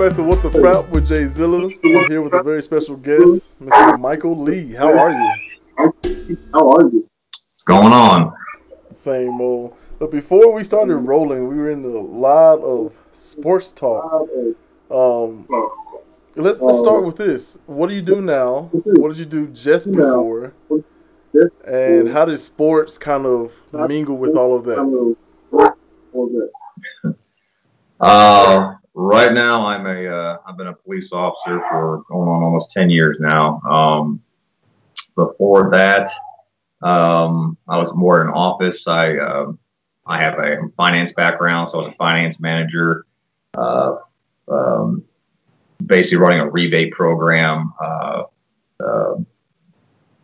back to What the Frap with J-Zilla. I'm here with a very special guest, Mr. Michael Lee. How are you? What's going on? Same old. But before we started rolling, we were in a lot of sports talk. Um, let's start with this. What do you do now? What did you do just before? And how did sports kind of mingle with all of that? Right now I've been a police officer for going on almost 10 years now. Before that, I was more in office. I have a finance background, so I was a finance manager, basically running a rebate program, running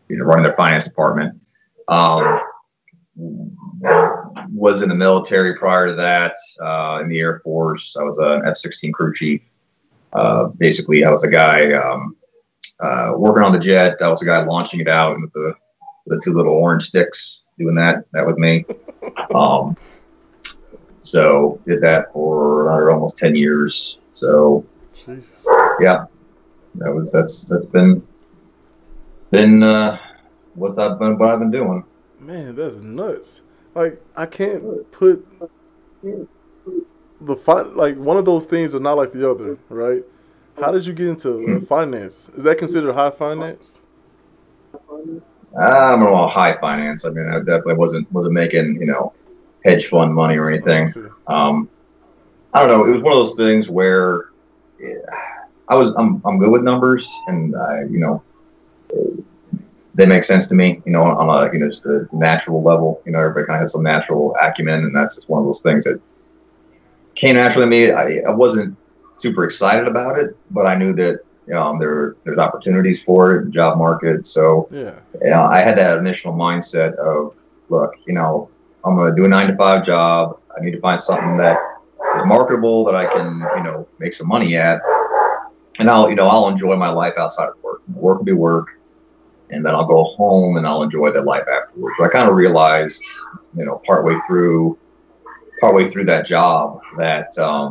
their finance department. Was in the military prior to that, in the Air Force. I was an F-16 crew chief. Basically, I was the guy working on the jet. I was the guy launching it out with the two little orange sticks, doing that. That was me. So did that for almost 10 years. So Jeez. yeah, that's been what I've been doing. Man, that's nuts. Like, I can't put like one of those things are not like the other, right? How did you get into finance? Is that considered high finance? I don't know, high finance. I mean, I definitely wasn't making hedge fund money or anything. I don't know. It was one of those things where I'm good with numbers, and they make sense to me, on a just a natural level. Everybody kind of has some natural acumen, and that's just one of those things that came naturally to me. I wasn't super excited about it, but I knew that there's opportunities for it in the job market. So yeah, I had that initial mindset of, look, I'm going to do a 9-to-5 job. I need to find something that is marketable that I can make some money at, and I'll enjoy my life outside of work. Work will be work. And then I'll go home and I'll enjoy that life afterwards. So I kind of realized, partway through that job that I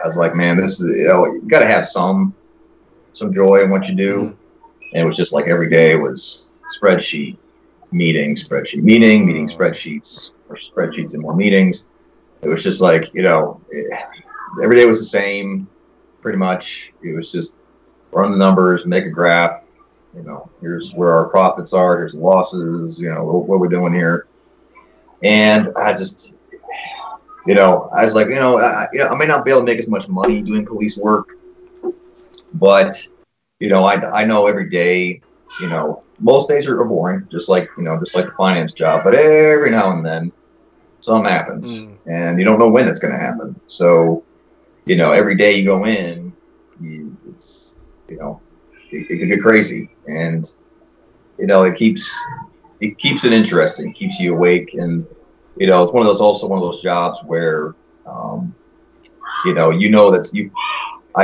was like, man, this is, you got to have some joy in what you do. Mm-hmm. And it was just like every day was spreadsheet meeting, spreadsheets, or spreadsheets and more meetings. It was just like, every day was the same, pretty much. It was just run the numbers, make a graph. Here's where our profits are. Here's the losses. What we're doing here. And I just, I was like, I may not be able to make as much money doing police work, but, I know every day, most days are boring, just like the finance job. But every now and then, something happens, and you don't know when it's going to happen. So, every day you go in, it's, it can get crazy, and it keeps it interesting, keeps you awake, and it's one of those jobs where I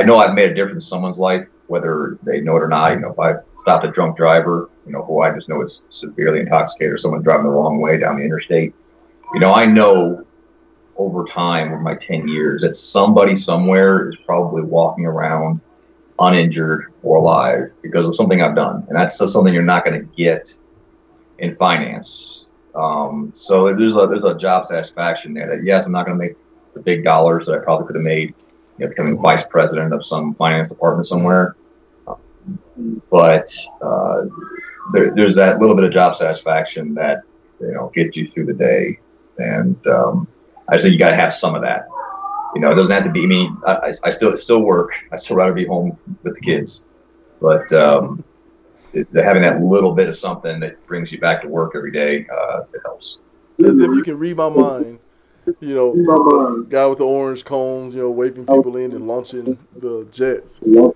know I've made a difference in someone's life, whether they know it or not. If I stopped a drunk driver, who I just know is severely intoxicated, or someone driving the wrong way down the interstate, I know over time, with my 10 years, that somebody somewhere is probably walking around uninjured or alive because of something I've done, and that's just something you're not going to get in finance. So there's a job satisfaction there that, yes, I'm not going to make the big dollars that I probably could have made, becoming vice president of some finance department somewhere, but there's that little bit of job satisfaction that gets you through the day, and I say you got to have some of that. It doesn't have to be. I mean, I still work. I still rather be home with the kids, but having that little bit of something that brings you back to work every day, it helps. As if you can read my mind, guy with the orange cones, waving people in and launching the jets. Yeah,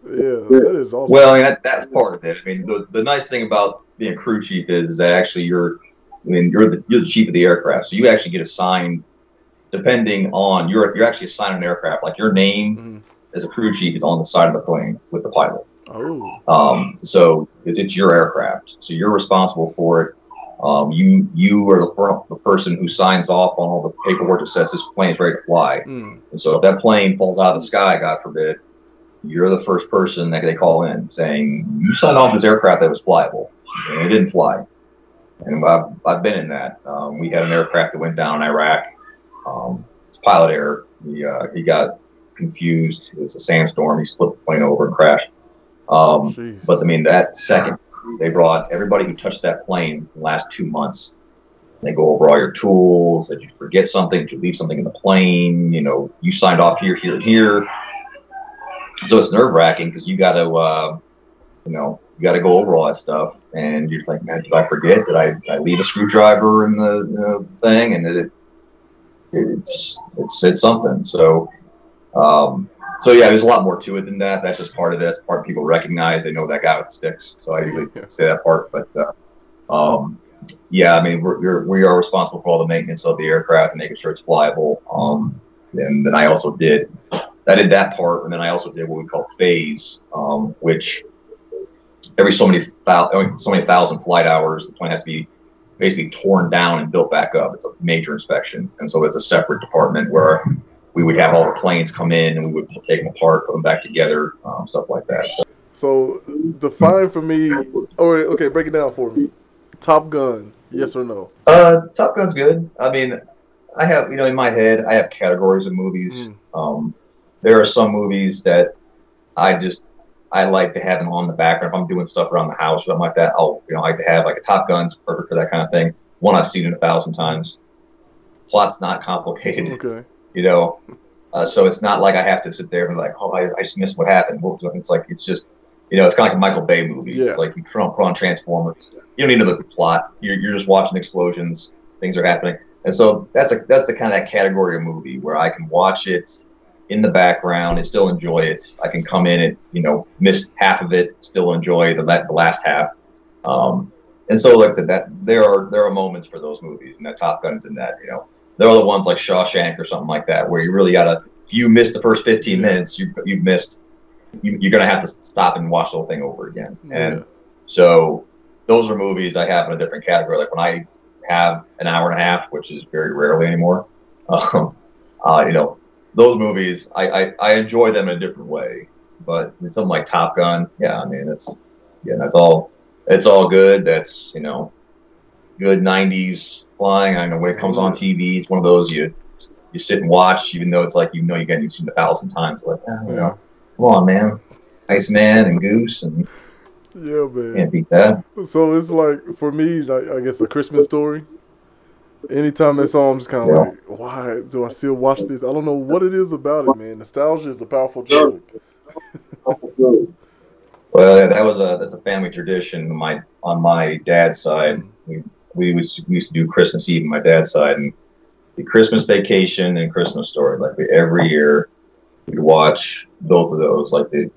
that is awesome. Well, that's part of it. I mean, the nice thing about being a crew chief is that actually you're the chief of the aircraft, so you actually get assigned. Depending on you're actually assigned an aircraft, like your name as a crew chief is on the side of the plane with the pilot. Oh. So it's your aircraft, so you're responsible for it. You are the person who signs off on all the paperwork that says this plane's ready to fly. Mm. And so if that plane falls out of the sky, God forbid, you're the first person that they call in saying, you signed off this aircraft that was flyable, and it didn't fly. And I've been in that. We had an aircraft that went down in Iraq. It's pilot error. He got confused. It was a sandstorm. He flipped the plane over and crashed. But I mean, that second, they brought everybody who touched that plane in the last 2 months. They go over all your tools. Did you forget something? Did you leave something in the plane? You know, you signed off here, here, and here. So it's nerve wracking because you got to, you got to go over all that stuff. And you're like, man, did I forget? Did I leave a screwdriver in the thing? And it's something. So yeah, there's a lot more to it than that. That's just part of this. Part people recognize. They know that guy with sticks. So I usually say that part. But yeah, I mean, we are responsible for all the maintenance of the aircraft and making sure it's flyable. And then I did that part, and then I also did what we call phase, which every so many thousand flight hours, the plane has to be basically torn down and built back up. It's a major inspection, and so it's a separate department where we would have all the planes come in and we would take them apart, put them back together, stuff like that. So define for me, or okay, break it down for me. Top Gun, yes or no? Top Gun's good. I mean, I have, in my head, I have categories of movies. There are some movies that I like to have them on the background. If I'm doing stuff around the house or something like that, I like to have like a Top Gun's perfect for that kind of thing. One I've seen it 1,000 times. Plot's not complicated. Okay. So it's not like I have to sit there and be like, oh, I just missed what happened. It's like, it's just, it's kind of like a Michael Bay movie. Yeah. It's like you put on Transformers. You don't need to know the plot. You're just watching explosions. Things are happening. And so that's the kind of that category of movie where I can watch it in the background and still enjoy it. I can come in and, miss half of it, still enjoy the last half. And so like that, there are moments for those movies, and that Top Gun's in that, There are the ones like Shawshank or something like that, where you really gotta, if you miss the first 15 minutes, you've missed, you're gonna have to stop and watch the whole thing over again. And so those are movies I have in a different category. Like when I have an hour and a half, which is very rarely anymore, those movies, I enjoy them in a different way. But something like Top Gun, yeah, I mean, that's all good. That's, good 90s flying. I know when it comes on TV, it's one of those you sit and watch, even though it's like, you've seen it 1,000 times. Like, come on, man. Iceman and Goose, and yeah, man, can't beat that. So it's like, for me, like, I guess A Christmas Story. Anytime that's on, I'm just kind of like, why do I still watch this? I don't know what it is about it, man. Nostalgia is a powerful drug. Well, that's a family tradition. On my dad's side, we used to do Christmas Eve on my dad's side, and the Christmas Vacation and Christmas Story. Like every year, we'd watch both of those. Like they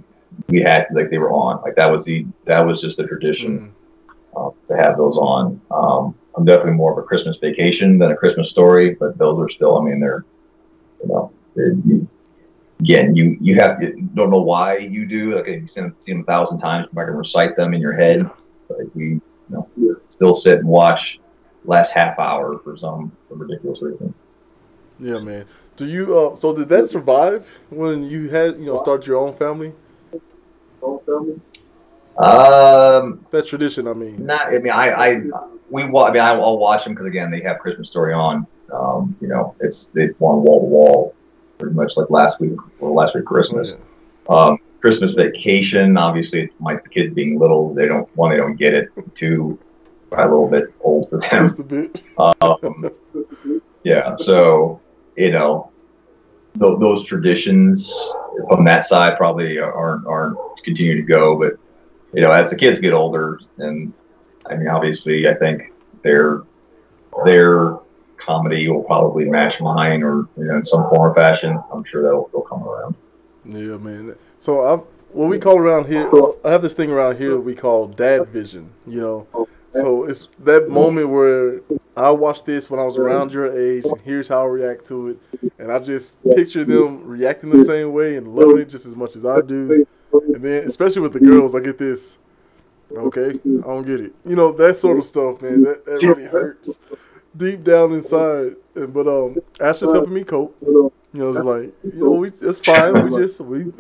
were on. Like that was just a tradition to have those on. I'm definitely more of a Christmas Vacation than a Christmas Story, but those are still, I mean, they're, again, you don't know why you do. Like you've seen them 1,000 times, you're not going to recite them in your head. Yeah. But we, still sit and watch last half hour for some ridiculous reason. Yeah, man. Do you? So did that survive when you had start your own family? That tradition, I mean. Not. I mean, I'll watch them because again, they have Christmas Story on. They on wall to wall, pretty much like last week Christmas. Oh, yeah. Christmas Vacation, obviously, the kids being little, they don't get it. Two, probably a little bit old for them. Just a bit. Yeah, so those traditions from that side probably aren't continue to go, but as the kids get older, and I mean, obviously, I think their comedy will probably match mine, or in some form or fashion. I'm sure they'll come around. Yeah, man. So what we call around here, I have this thing around here that we call dad vision. So it's that moment where I watched this when I was around your age, and here's how I react to it, and I just picture them reacting the same way and loving it just as much as I do. And then, especially with the girls, I get this Okay, I don't get it. You know, that sort of stuff, man. That really hurts deep down inside. But Ash is helping me cope. You know, it's like, you know, it's fine. We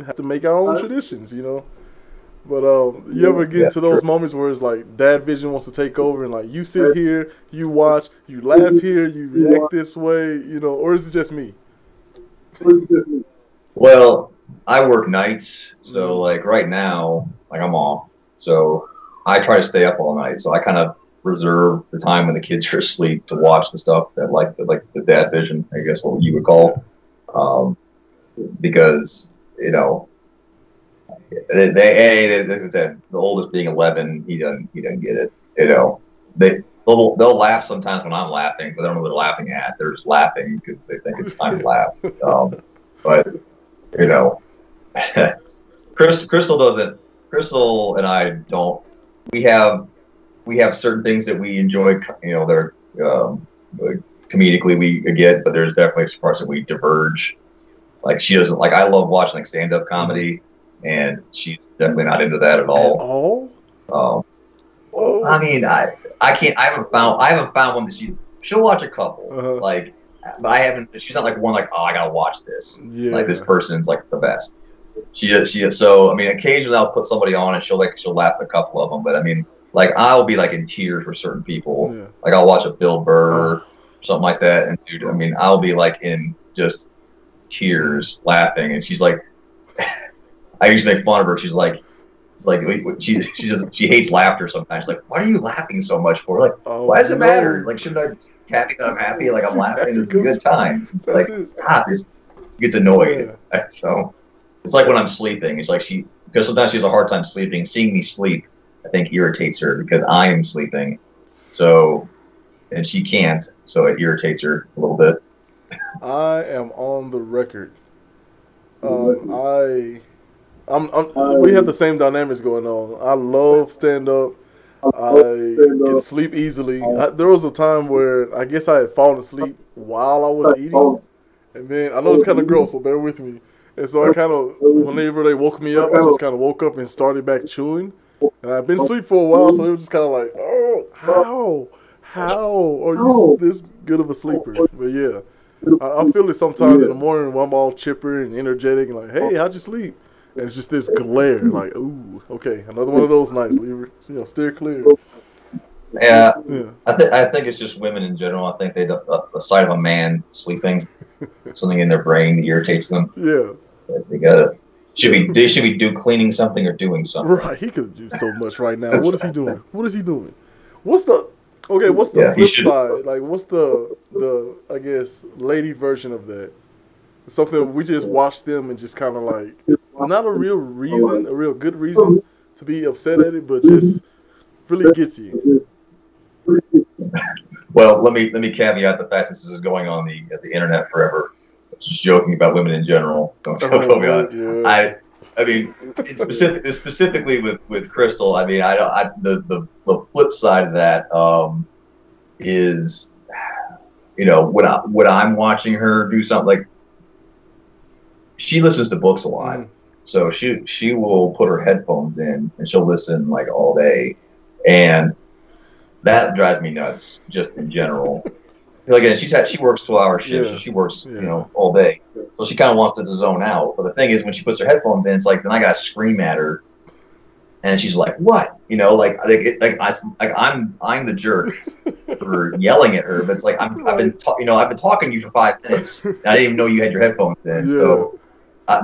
have to make our own traditions. You know. But you ever get Yeah, into sure. those moments where it's like dad vision wants to take over and like you sit here, you watch, you laugh here, you react this way, you know, or is it just me? Well, I work nights, so Mm, like right now, like I'm off. So I try to stay up all night. So I kind of reserve the time when the kids are asleep to watch the stuff that like the dad vision, I guess what you would yeah. call. Um, because you know as I said, the oldest being 11, he doesn't get it. You know, they'll laugh sometimes when I'm laughing, but they don't know what they're laughing at. They're just laughing because they think it's time to laugh. But you know, Crystal doesn't. Crystal and I don't. We have we have certain things that we enjoy. You know, they're comedically we get, but there's definitely some parts that we diverge. Like she doesn't like. I love watching like stand up Mm-hmm. comedy, and she's definitely not into that at At all. all? Um, I Oh. mean, I can't. I haven't found one that she'll watch a couple. Uh-huh. Like, but I haven't. She's not like one like, oh, I gotta watch this. Like this Yeah. person's like the best. She so I mean, occasionally I'll put somebody on and she'll laugh at a couple of them. But I mean, like I'll be like in tears for certain people. Yeah. Like I'll watch a Bill Burr, Oh. something like that, and dude, I mean, I'll be like in just Mm. tears laughing, and she's like, I used to make fun of her. She's like she hates laughter sometimes. Like, what are you laughing so much for? Like, Oh why does it matter? no. Like, shouldn't I be happy that I'm happy? Like, I'm She's laughing. happy This is a because good time. It's that's like, it. stop. It gets annoyed. Yeah. So it's like when I'm sleeping. It's like because sometimes she has a hard time sleeping. Seeing me sleep, I think irritates her because I am sleeping. So, and she can't. So it irritates her a little bit. I am on the record. Um, I, we have the same dynamics going on. I love stand up. I can sleep easily. There was a time where I guess I had fallen asleep while I was eating, and then I know it's kind of gross, so bear with me. And so I kind of, whenever they woke me up, I just kind of woke up and started back chewing. And I've been asleep for a while, so it was just kind of like, oh, how are you this good of a sleeper? But yeah, I feel it sometimes in the morning when I'm all chipper and energetic and like, hey, how'd you sleep? And it's just this glare, like, ooh, okay, another one of those nights, Lever. You know, steer clear. Yeah, Yeah, I think it's just women in general. I think the sight of a man sleeping, something in their brain irritates them. yeah, They gotta they should be do cleaning something or doing something. right. He could do so much right now. What is he doing? What is he doing? What's the okay? What's the Yeah, he flip should. side? Like, what's the I guess lady version of that? Something we just watch them and just kind of like not a real reason, a real good reason to be upset at it, but just really gets you. Well, let me caveat the fact that this is going on the internet forever. Just joking about women in general. Don't Oh go me on. Lord, yeah, I mean, specifically with Crystal. I mean, I don't. The flip side of that is, you know, when I'm watching her do something like she listens to books a lot, mm, so she will put her headphones in and she'll listen like all day, and that drives me nuts just in general. Again, she works 12-hour shifts, so yeah, she works yeah, all day, so she kind of wants to zone out. But the thing is, when she puts her headphones in, it's like then I gotta scream at her, and she's like, "What?" You know, I'm the jerk for yelling at her, but it's like right, I've been talking to you for 5 minutes. And I didn't even know you had your headphones in, yeah, so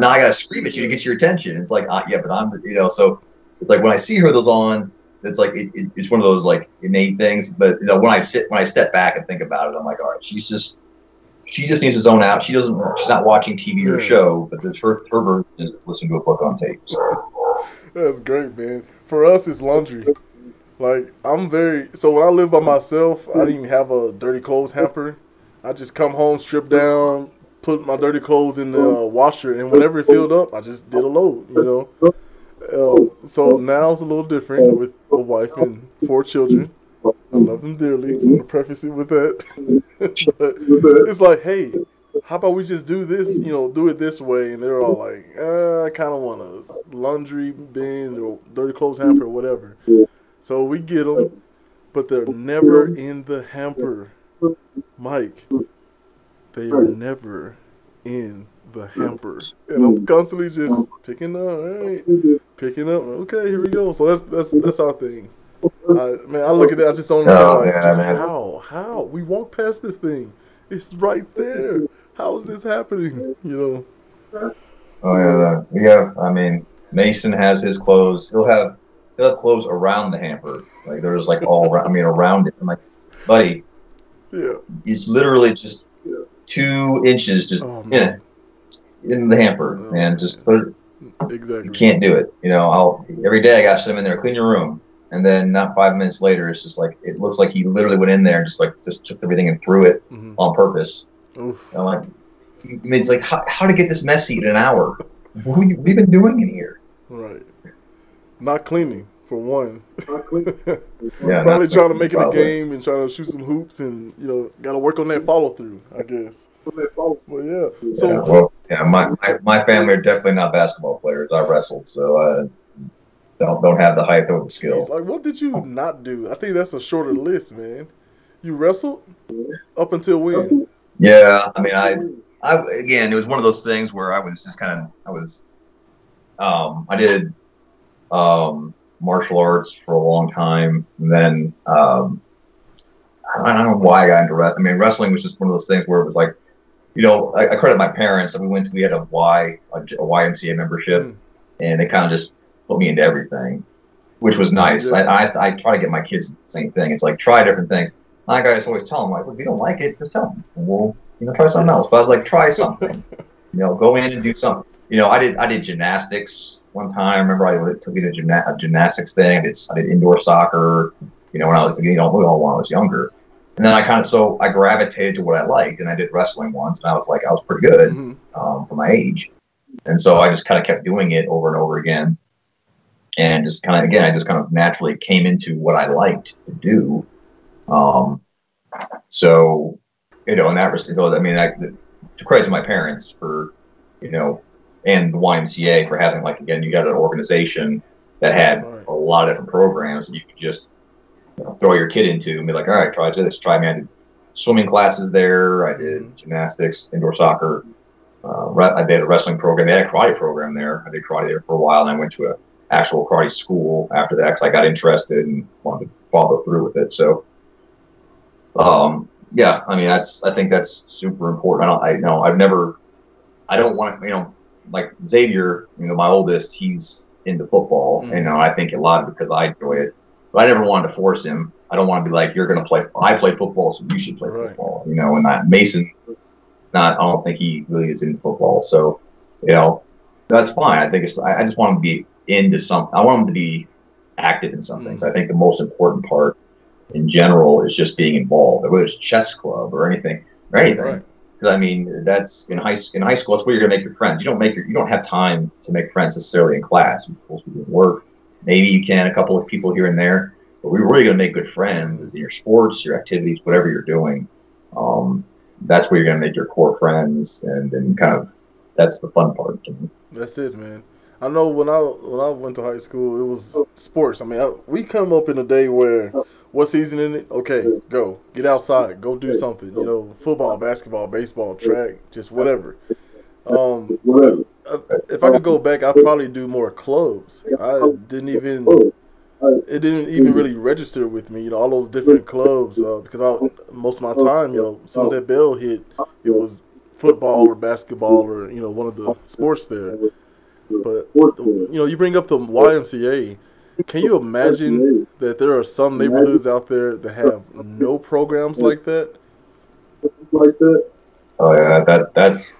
now I gotta scream at you to get your attention. It's like, yeah, but so it's like when I see her those on, it's like it's one of those like innate things. But when I step back and think about it, I'm like, all right, she just needs to zone out. She's not watching TV or yeah. show, but her version is listening to a book on tape. So That's great, man. For us, it's laundry. Like I'm very so when I live by myself, I didn't even have a dirty clothes hamper. I just come home, strip down, put my dirty clothes in the washer, and whenever it filled up, I just did a load. You know. So now it's a little different with a wife and 4 children. I love them dearly. I want to preface it with that. But it's like, hey, how about we just do this? You know, do it this way, and they're all like, I kind of want a laundry bin or dirty clothes hamper or whatever. So we get them, but they're never in the hamper. Mike, they are never in the hamper. And I'm constantly just picking up, all right, picking up. Okay, here we go. So that's our thing. Man, I look at it, I just don't understand, Oh like, yeah, just man. how we walk past this thing. It's right there. How is this happening? Oh yeah, yeah. I mean, Mason has his clothes. He'll have clothes around the hamper. Like there's like all around, I mean around it. I'm like, buddy, Yeah. it's literally just 2 inches just Oh man. in the hamper, Oh man. Just man. put it, you Exactly. can't do it. I'll every day I got to send him in there, clean your room, and then not 5 minutes later, it's just like it looks like he literally went in there and just took everything and threw it Mm-hmm. on purpose. Oof. I'm like, I mean, it's like how to get this messy in an hour? What have you been doing in here? Right. Not cleaning for one. Yeah, Probably trying to make it a probably. game and trying to shoot some hoops and got to work on that follow through, I guess. But yeah. Yeah, So well, yeah, my family are definitely not basketball players. I wrestled, so I don't have the height or the geez, skill. like, what did you not do? I think that's a shorter list, man. You wrestled up until when? Yeah, I mean, I again, it was one of those things where I was just I did martial arts for a long time, and then I don't know why I got into wrestling. I mean, wrestling was just one of those things where it was like, I credit my parents. And we had a YMCA membership, Mm, and they kind of just put me into everything, which was nice. yeah. I try to get my kids the same thing. It's like try different things. My guys always tell them like, well, if you don't like it, just tell them. And we'll try something else. Yes. But I was like, try something. Go in and do something. I did gymnastics one time. I remember I took me to a gymnastics thing. I did indoor soccer. When I was when I was younger. And then I gravitated to what I liked, and I did wrestling once, and I was pretty good Mm-hmm. for my age, and so I just kind of kept doing it over and over again, and just kind of again, I just kind of naturally came into what I liked to do. So in that respect, I mean, to credit to my parents for and the YMCA for having again, you got an organization that had Right. a lot of different programs that you could just throw your kid into and be like, all right, try this, try me. I did swimming classes there. I did gymnastics, indoor soccer. I did a wrestling program. They had a karate program there. I did karate there for a while, and I went to an actual karate school after that because I got interested and wanted to follow through with it. So, yeah, I mean, I think that's super important. I don't want to, like Xavier, my oldest, he's into football, and I think a lot because I enjoy it. But I never wanted to force him. I don't want to be like, you're going to play. I play football, so you should play football. And that Mason, I don't think he really is into football. So, that's fine. I think I just want him to be into something. I want him to be active in some things. I think the most important part in general is just being involved, whether it's chess club or anything. Right. Because I mean, that's in high school. That's where you're going to make your friends. You don't have time to make friends necessarily in class. You're supposed to be at work. Maybe you can a couple of people here and there, but we're really going to make good friends in your sports, your activities, whatever you're doing. That's where you're going to make your core friends, and kind of that's the fun part to me. That's it, man. I know when I went to high school, it was sports. I mean, we come up in a day where what season in it? Okay, go get outside, go do something. Football, basketball, baseball, track, just whatever. If I could go back, I'd probably do more clubs. It didn't even really register with me. All those different clubs because most of my time, as soon as that bell hit, it was football or basketball or one of the sports there. But you bring up the YMCA. Can you imagine that there are some neighborhoods out there that have no programs like that? Oh yeah, that's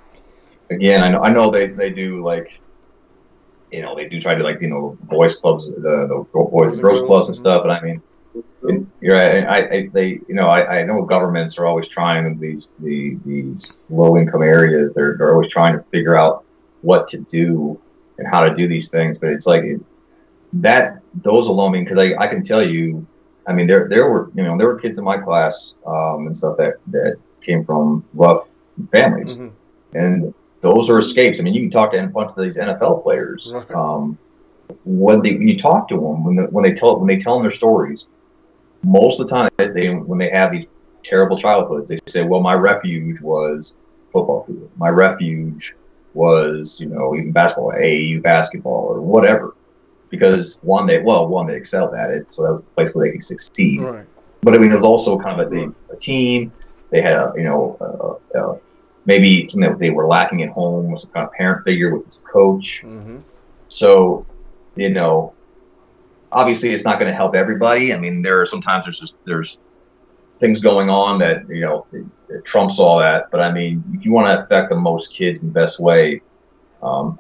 again. I know they do they do try to boys clubs, the boys and girls clubs and stuff. But I mean, you're right. I know governments are always trying these low income areas. They're always trying to figure out what to do and how to do these things. But it's like those alone. I mean, because I can tell you, I mean, there were kids in my class and stuff that came from rough families, and those are escapes. I mean, you can talk to a bunch of these NFL players. Right. when you talk to them, when they tell them their stories, most of the time when they have these terrible childhoods, they say, well, my refuge was football field. My refuge was, even basketball, AAU basketball or whatever. Because one, they excelled at it, so that was a place where they could succeed. Right. But I mean, it was also kind of a team. They had, maybe something that they were lacking at home was some kind of parent figure, which was a coach. Mm-hmm. So, obviously, it's not going to help everybody. I mean, there's things going on that it trumps all that. But I mean, if you want to affect the most kids in the best way,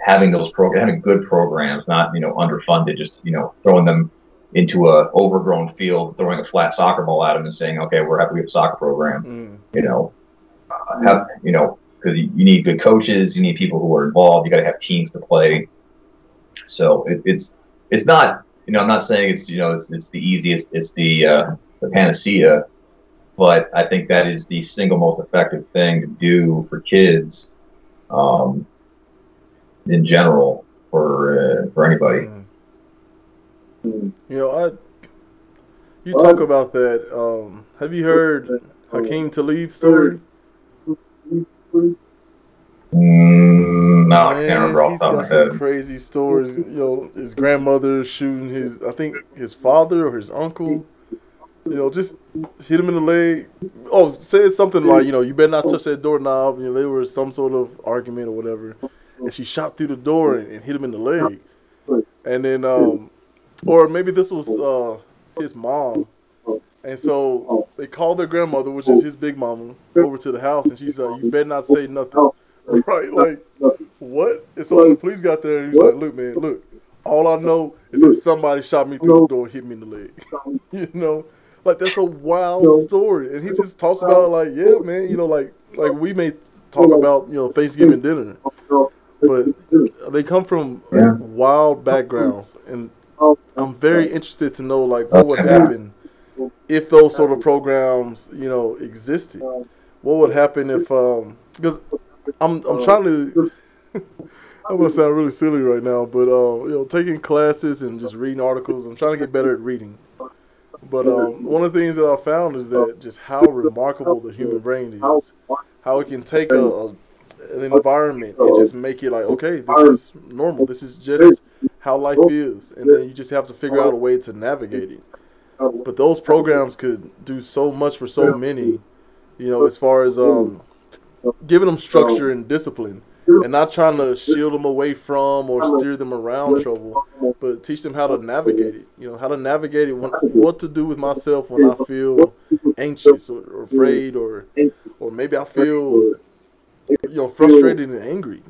having good programs, not underfunded, just throwing them into a overgrown field, throwing a flat soccer ball at them and saying, okay, we have a soccer program. Because you need good coaches, you need people who are involved, you got to have teams to play. So it's not, I'm not saying it's the easiest, it's the panacea, but I think that is the single most effective thing to do for kids, in general, for anybody. You talk about that. Have you heard Hakeem Talib's story? No, I can't remember off He's the top got of my head. some crazy stories. His grandmother shooting his father or his uncle. Just hit him in the leg. Oh, said something like, you better not touch that doorknob. There was some sort of argument or whatever, and she shot through the door and hit him in the leg. And then, or maybe this was his mom. And so they called their grandmother, which is his big mama, over to the house, and she said, "You better not say nothing." Right? Like, what? And so when the police got there, he was like, "Look, man, look. All I know is that somebody shot me through the door and hit me in the leg." Like, that's a wild story. And he just talks about it like, yeah, man, like we may talk about, Thanksgiving dinner. But they come from wild backgrounds, and I'm very interested to know what would happen if those sort of programs existed. What would happen if because I'm trying to I'm gonna sound really silly right now, but taking classes and just reading articles, I'm trying to get better at reading. But one of the things that I found is that just how remarkable the human brain is, how it can take an environment and just make it like, okay, this is normal. This is just how life is. And then you just have to figure out a way to navigate it. But those programs could do so much for so many, as far as giving them structure and discipline and not trying to shield them away from or steer them around trouble, but teach them how to navigate it, how to navigate it, what to do with myself when I feel anxious or afraid or maybe I feel frustrated and angry.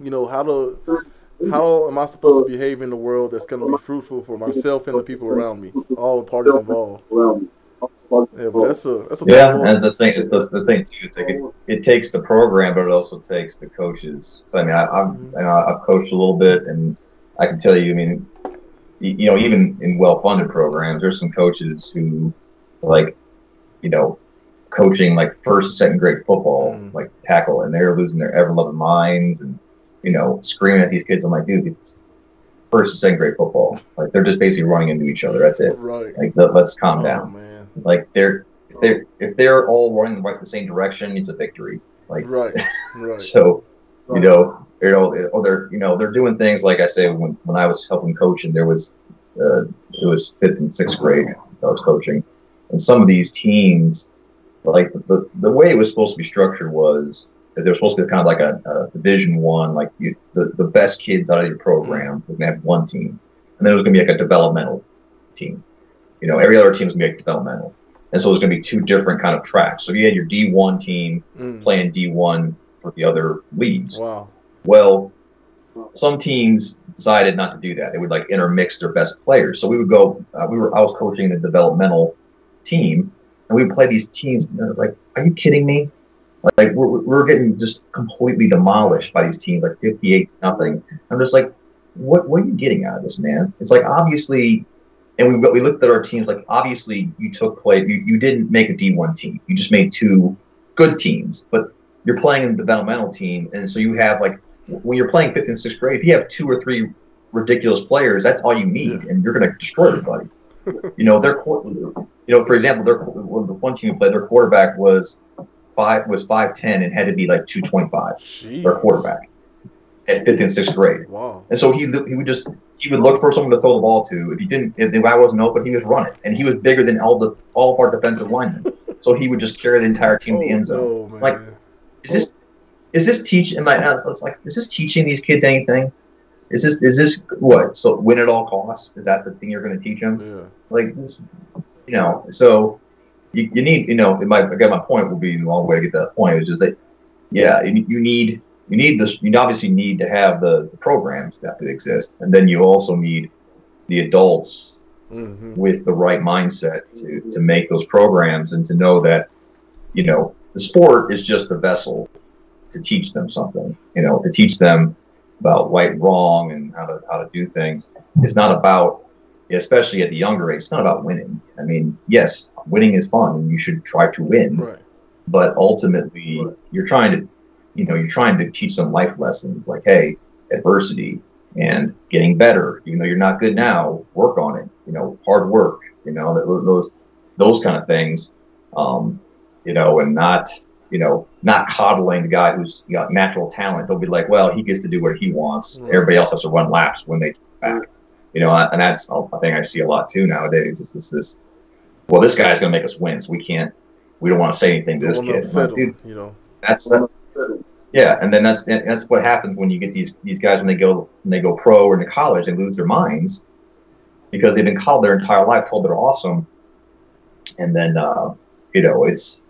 How am I supposed to behave in the world that's going to be fruitful for myself and the people around me, all the parties involved? Yeah, but that's a and the thing too, it's like it takes the program, but it also takes the coaches. So I mean, I've coached a little bit, and I can tell you, I mean, even in well-funded programs, there's some coaches who coaching like first and second grade football, like tackle, and they're losing their ever-loving minds and screaming at these kids. I'm like, dude, it's first and second grade football. Like, they're just basically running into each other. That's it. Right. Like, let's calm down. Man. Like, if they're all running the same direction, it's a victory. Like, right. So, they're doing things like I say when I was helping coach, and it was fifth and sixth grade I was coaching, and some of these teams, like the way it was supposed to be structured was that they were supposed to be kind of like a Division One, like the best kids out of your program was going to have one team, and then there was going to be like a developmental team. Every other team was going to be like developmental, and so there's going to be two different kind of tracks. So you had your D1 team playing D1 for the other leagues. Wow. Well, some teams decided not to do that. They would like intermix their best players. So we would go. I was coaching the developmental team, and we would play these teams. And they're like, "Are you kidding me? Like we're getting just completely demolished by these teams, like 58-0." I'm just like, what are you getting out of this, man? It's like, obviously, and we looked at our teams, like, obviously you didn't make a D1 team. You just made two good teams, but you're playing in the developmental team, and so you have, like, when you're playing fifth and sixth grade, if you have two or three ridiculous players, that's all you need, and you're going to destroy everybody. You know, for example, the one team who played, their quarterback was 5'10" and had to be like 225. Jeez. Their quarterback at 5th and 6th grade. Wow. And so he would look for someone to throw the ball to. If the guy wasn't open, he was running, and he was bigger than all of our defensive linemen. So he would just carry the entire team to the end zone. No, like, is this teaching? It's like, is this teaching these kids anything? Is this what? So win at all costs? Is that the thing you're going to teach them? Yeah. Like this, you know. So you need, you know. Again, my point will be the long way to get to that point is just that, yeah, you need this. You obviously need to have the programs that have to exist, and then you also need the adults with the right mindset to make those programs and to know that, you know, the sport is just the vessel to teach them something. You know, to teach them about right and wrong and how to do things. It's not about, especially at the younger age, it's not about winning. I mean, yes, winning is fun and you should try to win. Right. But ultimately, you're trying to teach them life lessons like, hey, adversity and getting better. Even though you're not good now, work on it. You know, hard work. You know, those kind of things. You know, and not coddling the guy who's got natural talent. They'll be like, well, he gets to do what he wants. Everybody else has to run laps when they take back. You know, and that's a thing I see a lot too nowadays. It's just this. Well, this guy's going to make us win, so we don't want to say anything to this kid. Like, dude, you know, yeah, and then that's what happens when you get these guys when they go pro or into college, they lose their minds because they've been called their entire life, told they're awesome, and then you know, it's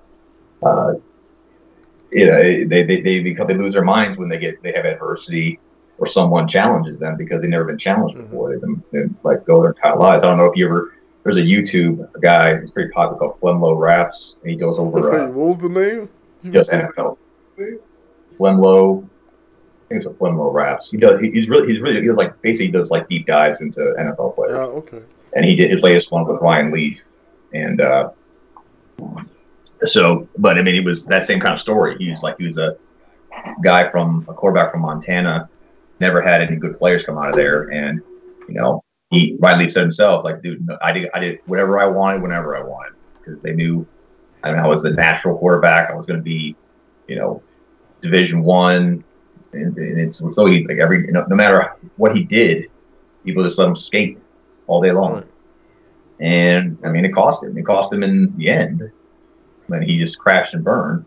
you know, they lose their minds when they have adversity or someone challenges them because they've never been challenged before. They've been like go their entire lives. I don't know if you ever. There's a YouTube guy who's pretty popular called Flemlo Raps, and he goes over. What was the name? Just NFL. Flemlo. I think it's a Flemlo Raps. He does like basically does like deep dives into NFL players. Yeah, okay. And he did his latest one with Ryan Leaf, and so, but I mean, it was that same kind of story. He was a quarterback from Montana, never had any good players come out of there, and you know, Ryan Leaf said himself, like, dude, no, I did whatever I wanted whenever I wanted because they knew I was the natural quarterback. I was going to be, you know, Division I, and it's so he like no matter what he did, people just let him skate all day long. Right. And I mean, it cost him. It cost him in the end when he just crashed and burned.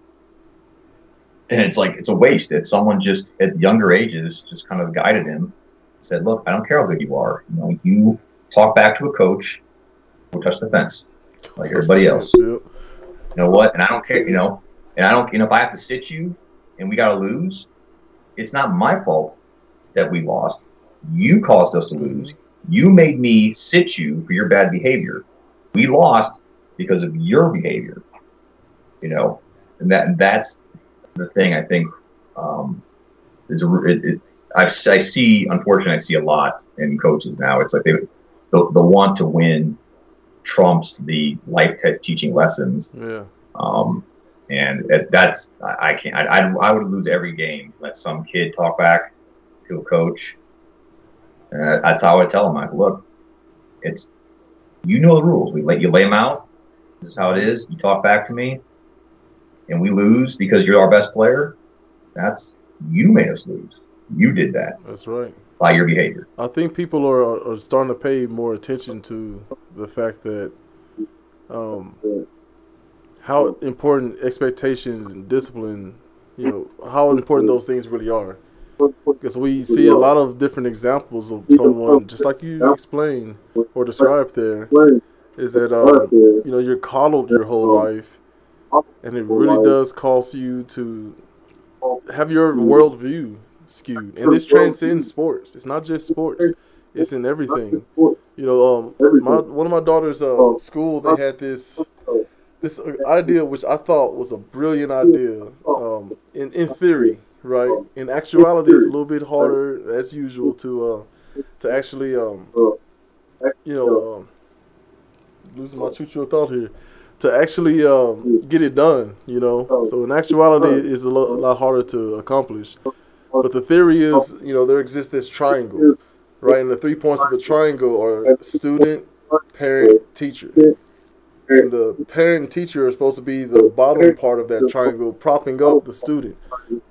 And it's like it's a waste. It's someone just at younger ages just kind of guided him, said, "Look, I don't care how good you are. You know, you talk back to a coach, go touch the fence like everybody else. You know what? And I don't care. You know, and I don't. You know, if I have to sit you and we got to lose, it's not my fault that we lost. You caused us to lose. You made me sit you for your bad behavior. We lost because of your behavior. You know, and that's the thing. I think I see. Unfortunately, I see a lot in coaches now. It's like the want to win trumps the life teaching lessons. Yeah. And that's I can't. I would lose every game. Let some kid talk back to a coach. That's how I tell them. Like, look, it's you know the rules. You lay them out. This is how it is. You talk back to me, and we lose because you're our best player. That's you made us lose. You did that. That's right. By your behavior. I think people are starting to pay more attention to the fact that how important expectations and discipline, you know, how important those things really are. Because we see a lot of different examples of someone, just like you explained or described there, is that, you know, you're coddled your whole life, and it really does cause you to have your worldview skewed. And this transcends sports. It's not just sports. It's in everything. You know, one of my daughter's school, they had this idea, which I thought was a brilliant idea in theory, right? In actuality, it's a little bit harder, as usual, to actually, you know, losing my true thought here, to actually get it done, you know. So in actuality, it's a lot harder to accomplish. But the theory is, you know, there exists this triangle, right? And the 3 points of the triangle are student, parent, teacher. And the parent and teacher are supposed to be the bottom part of that triangle, propping up the student.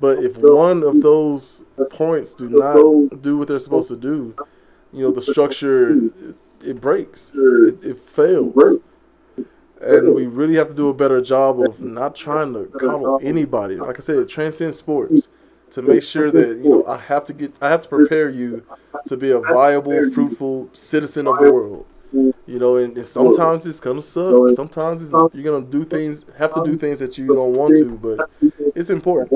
But if one of those points do not do what they're supposed to do, the structure, it breaks, it fails. And we really have to do a better job of not trying to coddle anybody. Like I said, it transcends sports to make sure that I have to prepare you to be a viable, fruitful citizen of the world. And sometimes it's gonna suck. Sometimes you're gonna have to do things that you don't want to, but it's important.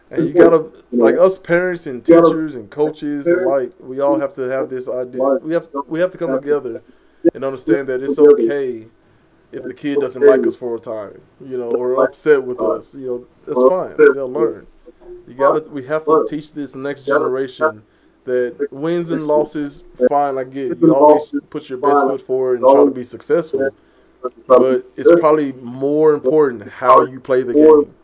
And you gotta, like, us parents and teachers and coaches, like, we all have to have this idea. We have to come together and understand that it's okay if the kid doesn't like us for a time, or upset with us. That's fine. They'll learn. We have to teach this next generation that wins and losses, fine, I get. You always put your best foot forward and try to be successful. But it's probably more important how you play the game,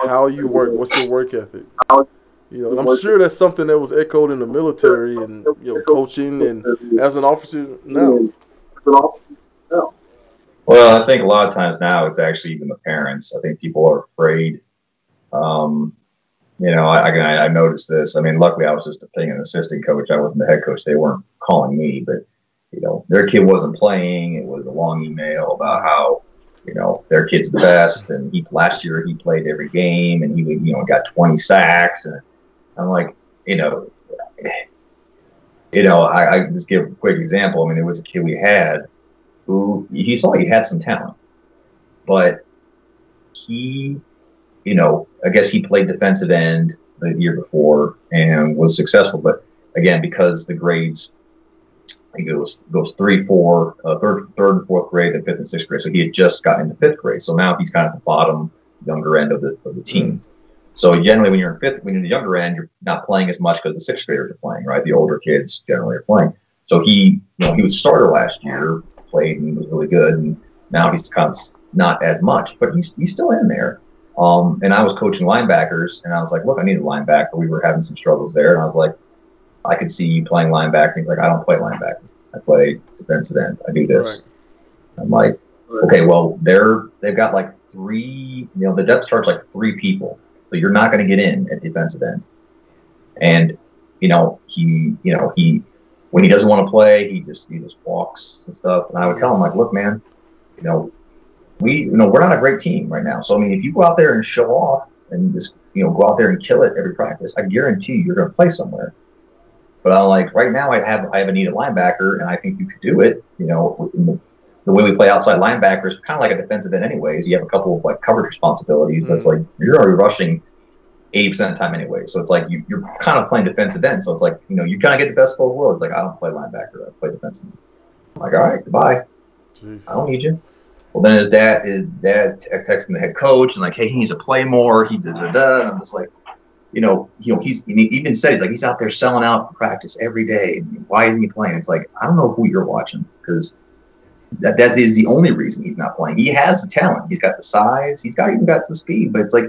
how you work, what's your work ethic. And I'm sure that's something that was echoed in the military and coaching and as an officer now. Well, I think a lot of times now it's actually even the parents. I think people are afraid. I noticed this. I mean, luckily I was just an assistant coach. I wasn't the head coach. They weren't calling me, but their kid wasn't playing. It was a long email about how their kid's the best, and last year he played every game, and he got 20 sacks. And I'm like, I just give a quick example. I mean, there was a kid we had who he saw he had some talent, but he, I guess he played defensive end the year before and was successful. But again, because the grades, I think it goes 3, 4, third and fourth grade, and fifth and sixth grade. So he had just gotten into fifth grade. So now he's kind of at the bottom, younger end of the team. So generally, when you're in the younger end, you're not playing as much because the sixth graders are playing, right? The older kids generally are playing. So he was a starter last year, played and was really good, and now he's kind of not as much, but he's still in there. And I was coaching linebackers, and I was like, look, I need a linebacker. We were having some struggles there, and I was like, I could see you playing linebacker. He's like, I don't play linebacker. I play defensive end. I do this. Right. I'm like, okay, well, they've got like 3. The depth chart's like 3 people, so you're not going to get in at defensive end. And he when he doesn't want to play, he just walks and stuff. And I would tell him, like, look, man, we're not a great team right now. So I mean, if you go out there and show off and just go out there and kill it every practice, I guarantee you're going to play somewhere. But I'm like, right now I have a need at linebacker, and I think you could do it. The way we play outside linebackers, kind of like a defensive end anyways. You have a couple of like coverage responsibilities, but it's like you're already rushing 80% of the time anyway. So it's like you're kind of playing defensive end. So it's like, you kind of get the best of both worlds. Like, I don't play linebacker, I play defensive end. I'm like, all right, goodbye. Jeez. I don't need you. Well, then his dad texting the head coach and like, hey, he needs to play more. He And I'm just like, he even said he's out there selling out for practice every day. Why isn't he playing? It's like, I don't know who you're watching, because that is the only reason he's not playing. He has the talent. He's got the size. He's even got the speed. But it's like,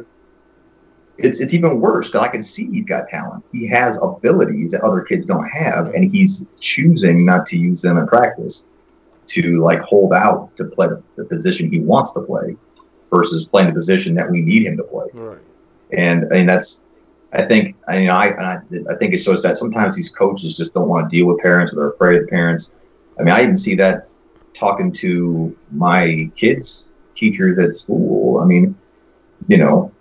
it's even worse, because I can see he's got talent. He has abilities that other kids don't have, and he's choosing not to use them in practice to like hold out to play the position he wants to play versus playing the position that we need him to play. Right. And I mean, I think it shows that sometimes these coaches just don't want to deal with parents, or they're afraid of the parents. I mean, I even see that talking to my kids' teachers at school. I mean,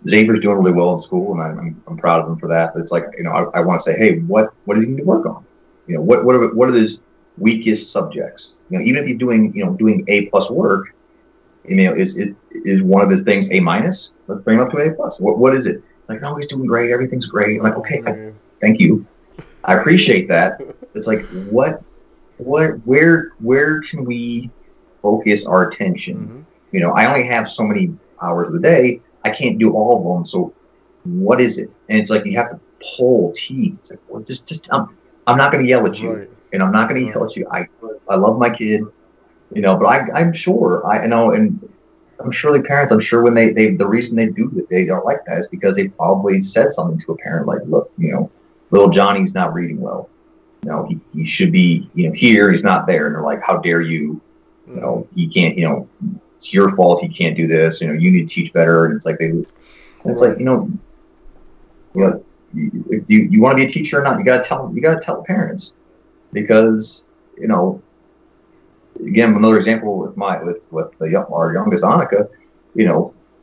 Xavier's doing really well in school, and I'm proud of him for that. But it's like, I want to say, hey, what does he need to work on? What are his weakest subjects? Even if he's doing A+ work, is one of his things A-? Let's bring him up to A+. What is it? Like, no, he's doing great. Everything's great. I'm like, okay, thank you. I appreciate that. It's like, where can we focus our attention? Mm-hmm. I only have so many hours of the day. I can't do all of them. So what is it? And it's like, you have to pull teeth. It's like, well, just I'm not going to yell at you, right, and I'm not going to yell at you. I love my kid, but I'm sure and I'm sure the parents, when they the reason they do that, they don't like that, is because they probably said something to a parent like, look, little Johnny's not reading well. he should be, here, he's not there. And they're like, how dare you, he can't, it's your fault. He can't do this. You need to teach better. And it's like, like, if you want to be a teacher or not, you got to tell parents, because, again, another example with our youngest Annika,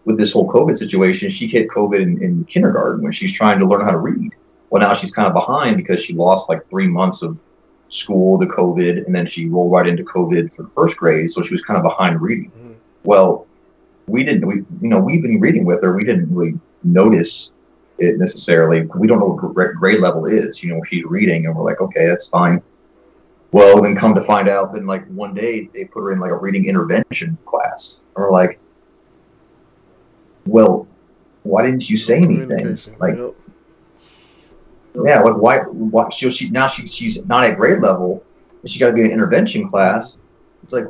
with this whole COVID situation, she hit COVID in kindergarten when she's trying to learn how to read. Well, now she's kind of behind because she lost like 3 months of school to COVID, and then she rolled right into COVID for the first grade, so she was kind of behind reading. Mm-hmm. Well, we've been reading with her. We didn't really notice it necessarily. We don't know what grade level is. She's reading, and we're like, okay, that's fine. Well, then come to find out, then like one day they put her in like a reading intervention class, and we're like, well, why didn't you say anything? Like, yeah, like why she's not at grade level, and she got to be in an intervention class. It's like,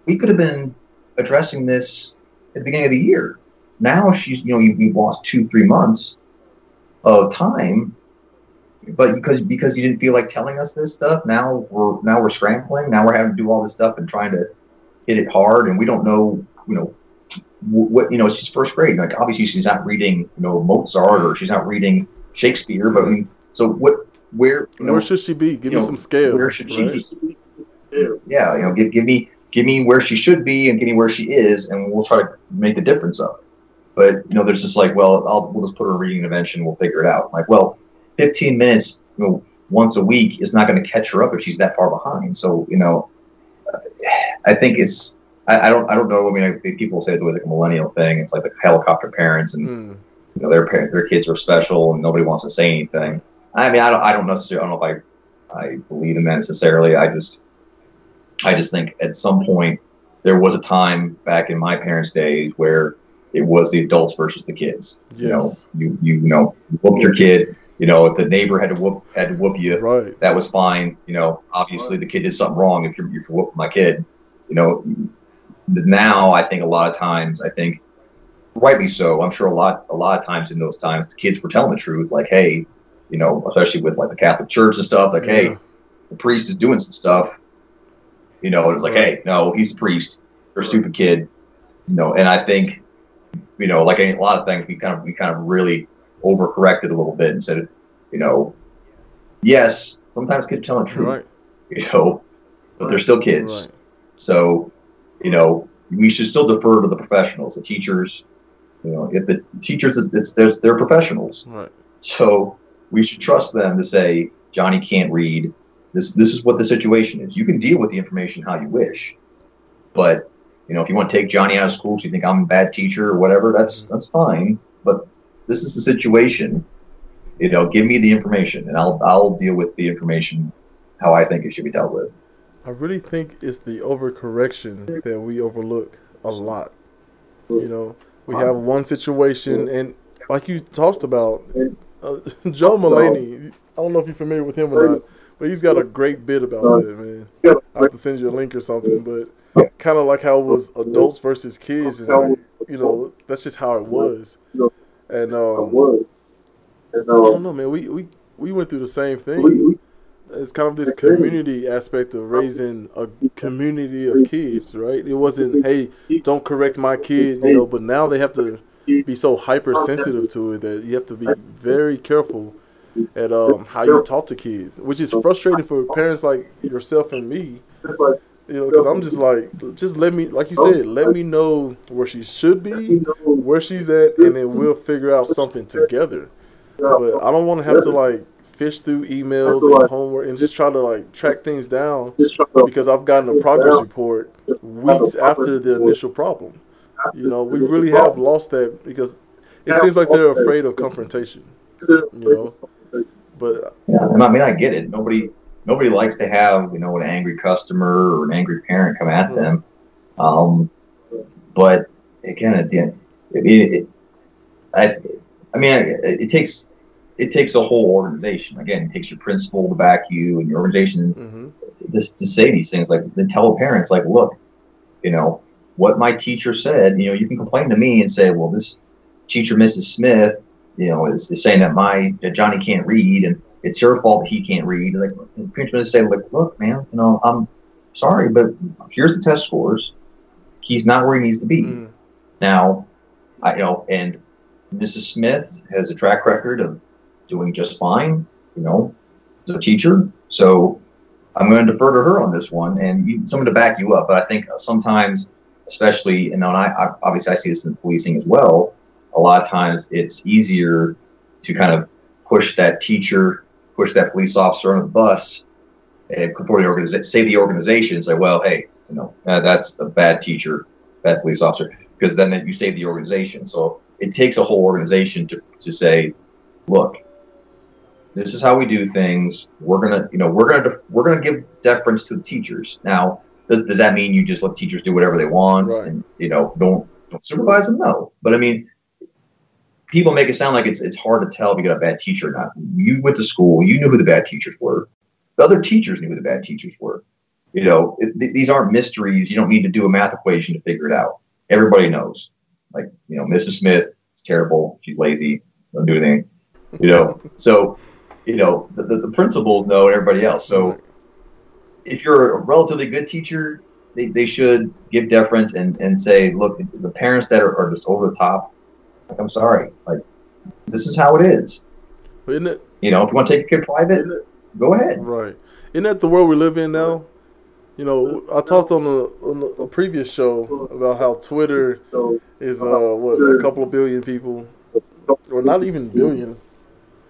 we could have been addressing this at the beginning of the year. Now she's, you've lost 2-3 months of time, but because you didn't feel like telling us this stuff, now we're scrambling. Now we're having to do all this stuff and trying to hit it hard, and we don't know, what, she's first grade. Like, obviously she's not reading, Mozart, or she's not reading Shakespeare, but so where should she be? Give me some scale. Where should she be? Yeah, give me where she should be and give me where she is, and we'll try to make the difference up. But there's just like, well, we'll just put her in reading intervention, we'll figure it out. Like, well, 15 minutes, once a week is not going to catch her up if she's that far behind. So, I think it's, I don't know. I mean, people say it's always like a millennial thing. It's like the helicopter parents, and their kids are special, and nobody wants to say anything. I mean, I don't necessarily. I don't know if I believe in that necessarily. I just think at some point there was a time back in my parents' days where it was the adults versus the kids. Yes. You whoop your kid. If the neighbor had to whoop you, right, that was fine. Obviously the kid did something wrong if you're whooping my kid. Now I think a lot of times, rightly so, I'm sure a lot of times in those times the kids were telling the truth, like, hey, especially with like the Catholic Church and stuff, like, hey, the priest is doing some stuff, and it's like, hey, no, he's the priest, you're a stupid kid, and I think, like a lot of things, we kind of really overcorrected a little bit and said, yes, sometimes kids tell the truth, but they're still kids, so we should still defer to the professionals, the teachers. If the teachers, they're professionals, right? So we should trust them to say, Johnny can't read. This is what the situation is. You can deal with the information how you wish, but if you want to take Johnny out of school because you think I'm a bad teacher or whatever, that's fine. But this is the situation. Give me the information, and I'll deal with the information how I think it should be dealt with. I really think it's the overcorrection that we overlook a lot. We have one situation, and like you talked about, Joe Mulaney, I don't know if you're familiar with him or not, but he's got a great bit about that, man. I have to send you a link or something, but kind of like how it was adults versus kids, and that's just how it was. And I don't know, man, we went through the same thing. It's kind of this community aspect of raising a community of kids, right? It wasn't, hey, don't correct my kid, but now they have to be so hypersensitive to it that you have to be very careful at how you talk to kids, which is frustrating for parents like yourself and me, because I'm just like, just let me, like you said, let me know where she should be, where she's at, and then we'll figure out something together. But I don't want to have to like fish through emails and homework and just try to like track things down because I've gotten a progress report weeks after the initial problem. We really have lost that because it seems like they're afraid of confrontation. But yeah, and I mean, I get it. Nobody likes to have an angry customer or an angry parent come at them. But again, at the end, it takes a whole organization. Again, it takes your principal to back you and your organization to say these things. Like, then tell parents, like, look, what my teacher said. You can complain to me and say, well, this teacher, Mrs. Smith, is saying that Johnny can't read, and it's your fault he can't read. Like, the principal would say, like, look, man, I'm sorry, but here's the test scores. He's not where he needs to be. Now, and Mrs. Smith has a track record of doing just fine, as a teacher. So I'm going to defer to her on this one, and someone to back you up. But I think sometimes, especially, and I obviously I see this in policing as well. A lot of times, it's easier to kind of push that teacher, push that police officer on the bus, before the organization, say the organization, say, well, hey, that's a bad teacher, bad police officer, because then you save the organization. So it takes a whole organization to say, look, this is how we do things. We're gonna give deference to the teachers. Now, does that mean you just let teachers do whatever they want, right, and don't supervise them? No, but I mean, people make it sound like it's hard to tell if you got a bad teacher or not. You went to school, you knew who the bad teachers were. The other teachers knew who the bad teachers were. These aren't mysteries. You don't need to do a math equation to figure it out. Everybody knows. Like, Mrs. Smith is terrible. She's lazy. Doesn't do anything. So, the principals know, and everybody else. So if you're a relatively good teacher, they should give deference and say, look, the parents that are just over the top, like, I'm sorry. Like, this is how it is. Isn't it? If you want to take your kid private, go ahead. Right. Isn't that the world we live in now? I talked on a previous show about how Twitter is a couple of billion people, or not even billion.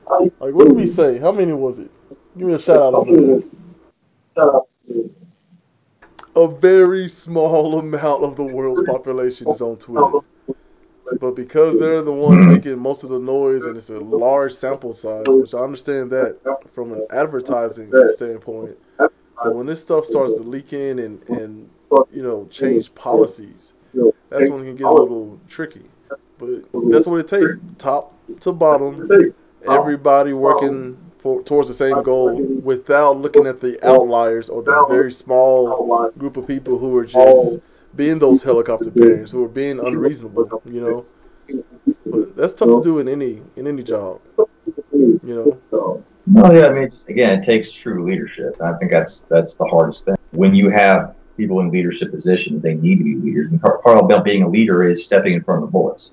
Like, what did we say? How many was it? Give me a shout out over there. A very small amount of the world's population is on Twitter. But because they're the ones making most of the noise, and it's a large sample size, which I understand that from an advertising standpoint, but when this stuff starts to leak in and change policies, that's when it can get a little tricky. But that's what it takes, top to bottom, everybody working towards the same goal without looking at the outliers or the very small group of people who are just being those helicopter parents, who are being unreasonable, But that's tough to do in any job, No, yeah, I mean, it takes true leadership. I think that's the hardest thing. When you have people in leadership positions, they need to be leaders. And part of being a leader is stepping in front of the bullets.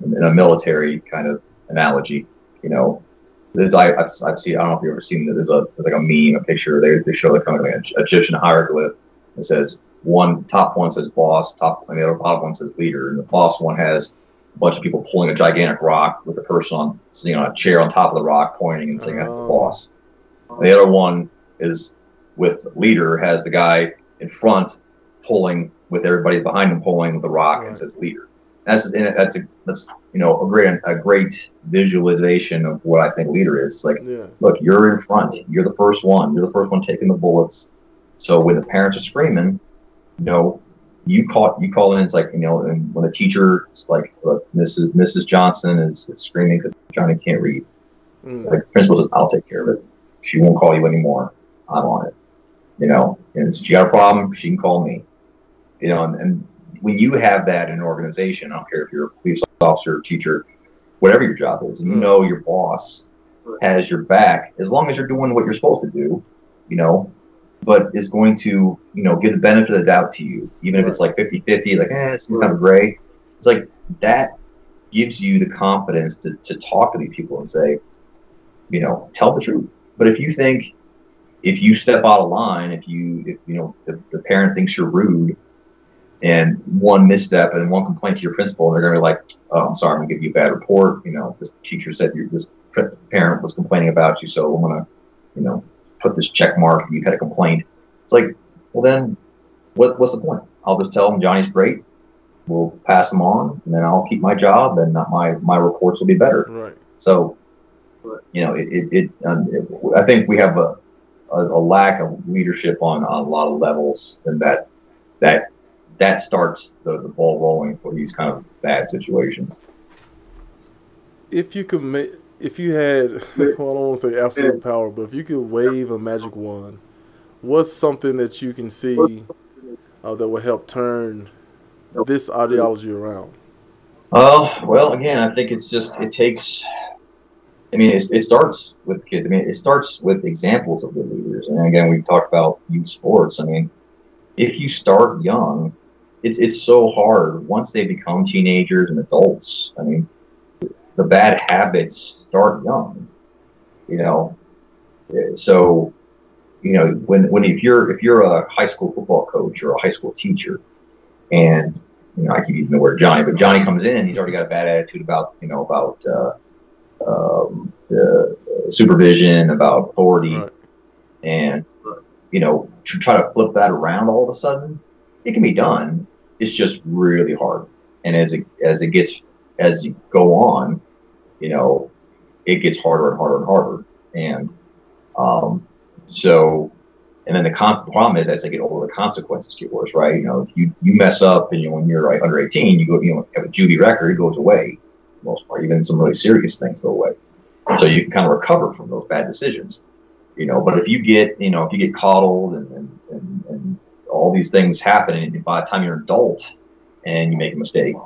In a military kind of analogy, I've seen. I don't know if you've ever seen that. There's like a meme, a picture. They show like an Egyptian hieroglyph. It says top one says boss, and the other bottom one says leader, and the boss one has a bunch of people pulling a gigantic rock with the person sitting on a chair on top of the rock, pointing and saying, "I'm the boss." And the other one is with leader, has the guy in front pulling with everybody behind him pulling the rock, and says leader. That's a great visualization of what I think leader is. It's like, look, you're in front. You're the first one. You're the first one taking the bullets. So when the parents are screaming, you call in. It's like, and when the teacher is like, look, Mrs. Johnson is screaming because Johnny can't read. Like, the principal says, I'll take care of it. She won't call you anymore. I'm on it. And if she got a problem, she can call me. And when you have that in an organization, I don't care if you're a police officer, teacher, whatever your job is, and your boss has your back, as long as you're doing what you're supposed to do, but is going to, give the benefit of the doubt to you, even if it's like 50-50, like, it's kind of gray. It's like, that gives you the confidence to talk to these people and say, tell the truth. But if you step out of line, if the parent thinks you're rude, and one misstep and one complaint to your principal, and they're going to be like, oh, I'm sorry, I'm going to give you a bad report. This teacher said this parent was complaining about you, so I'm going to, put this check mark. You've had a complaint. It's like, well, then what's the point? I'll just tell them Johnny's great. We'll pass them on, and then I'll keep my job, and my reports will be better. Right. So, I think we have a lack of leadership on a lot of levels, and that starts the ball rolling for these kind of bad situations. If you had, well, I don't want to say absolute power, but if you could wave a magic wand, what's something that you can see that will help turn this ideology around? Well, again, I think it I mean, it starts with kids. I mean, it starts with examples of good leaders. And again, we talked about youth sports. I mean, if you start young, it's so hard once they become teenagers and adults. I mean, the bad habits start young, you know. So, when if you're a high school football coach or a high school teacher, and I keep using the word Johnny, but Johnny comes in, he's already got a bad attitude about the supervision, about authority, Right. and to try to flip that around all of a sudden, it can be done. It's just really hard, and as you go on, it gets harder and harder and harder, and so. And then the problem is, as they get older, the consequences get worse, right? If you mess up, and when you're like under 18, you go, have a juvie record, it goes away, for the most part. Even some really serious things go away, and so you can kind of recover from those bad decisions, But if you get, coddled and all these things happen, and by the time you're an adult and you make a mistake,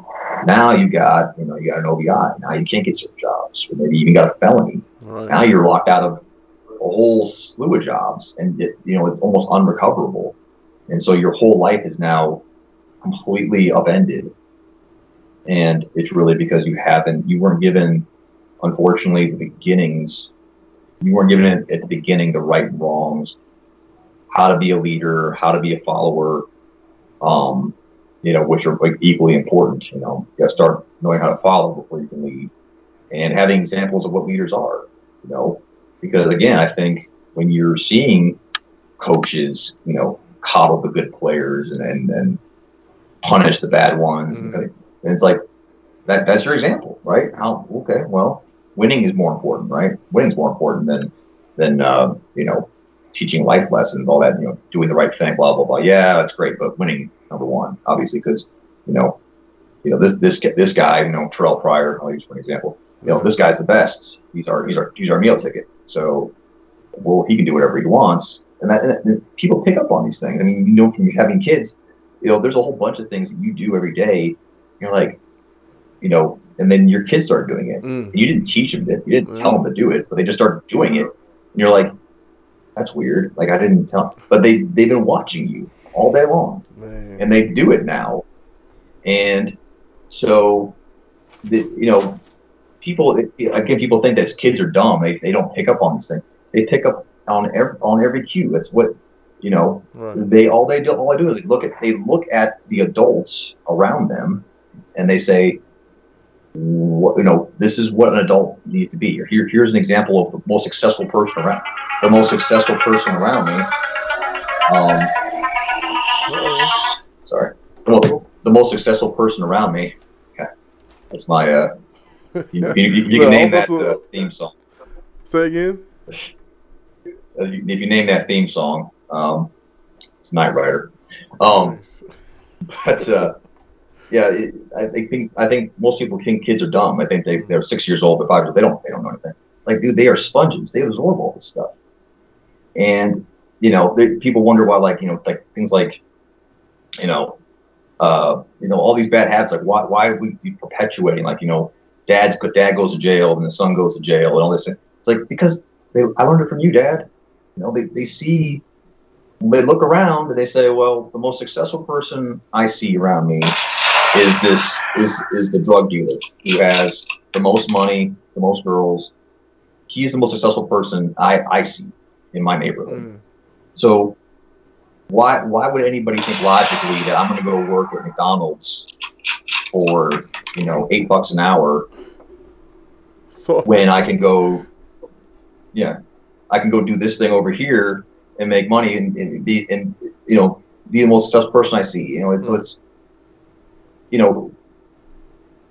now you got an OBI. Now you can't get certain jobs, or maybe you even got a felony. Right. Now you're locked out of a whole slew of jobs, and it's almost unrecoverable, and so your whole life is now completely upended, and it's really because you weren't given, unfortunately, you weren't given at the beginning the right and wrongs, how to be a leader, how to be a follower, which are like equally important. You got to start knowing how to follow before you can lead, and having examples of what leaders are. Because again, I think when you're seeing coaches, coddle the good players and punish the bad ones, and it's like that's your example, right? Okay, well, winning is more important, right? Winning is more important than teaching life lessons, all that, doing the right thing, blah blah blah. Yeah, that's great, but winning number one, obviously, because this guy, Terrell Pryor, I'll use for an example. This guy's the best. He's our meal ticket. So, well, he can do whatever he wants, and people pick up on these things. I mean, from having kids, there's a whole bunch of things that you do every day. You're like, and then your kids start doing it. And you didn't teach them it. You didn't tell them to do it, but they just started doing it. And you're like, that's weird. Like, I didn't tell them. But they've been watching you all day long. Man. And they do it now. And so, people think that kids are dumb. They don't pick up on these things. They pick up on every cue. That's what Right. All I do is they look at the adults around them, and they say, this is what an adult needs to be. Here's an example of the most successful person around. The most successful person around me. Sorry. The most successful person around me. Okay, that's my. You can name that theme song. Say again. If you name that theme song, it's Knight Rider. Nice. But yeah, I think most people think kids are dumb. I think they're 6 years old, they're 5 years old. They don't know anything. Like, dude, they are sponges. They absorb all this stuff. And people wonder why, like things like all these bad habits. Like, why are we perpetuating? Like, dad goes to jail and the son goes to jail and all this. It's like, because I learned it from you, Dad. They see, they look around and they say, well, the most successful person I see around me is the drug dealer who has the most money, the most girls. He's the most successful person I see in my neighborhood. So why would anybody think logically that I'm going to go work at McDonald's for $8 an hour when I can go do this thing over here and make money and be the most successful person I see.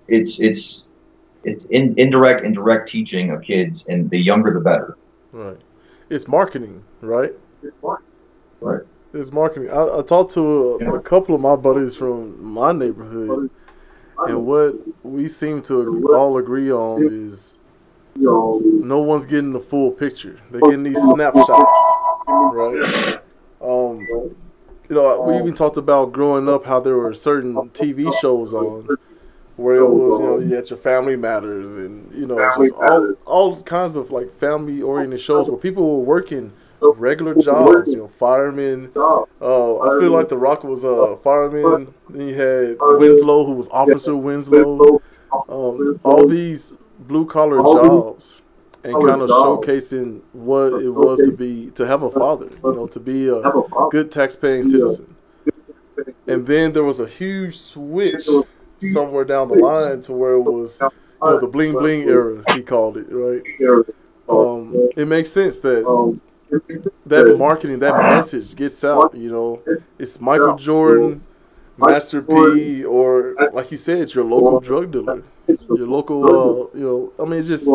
It's indirect and direct teaching of kids, and the younger the better. Right. It's marketing, right? Right. It's marketing. I talked to a couple of my buddies from my neighborhood, and what we seem to all agree on is no one's getting the full picture. They're getting these snapshots, right? We even talked about growing up how there were certain TV shows on where it was, you had your Family Matters, and just all kinds of like family oriented shows where people were working regular jobs, firemen. I feel like The Rock was a fireman. Then you had Winslow, who was Officer Winslow. All these blue collar jobs, and kind of showcasing what it was to have a father, to be a good tax-paying citizen. And then there was a huge switch somewhere down the line to where it was, the bling bling era, he called it, right? It makes sense that marketing, that message gets out. It's Michael Jordan, Master P, or like you said, it's your local drug dealer, your local. I mean, it's just.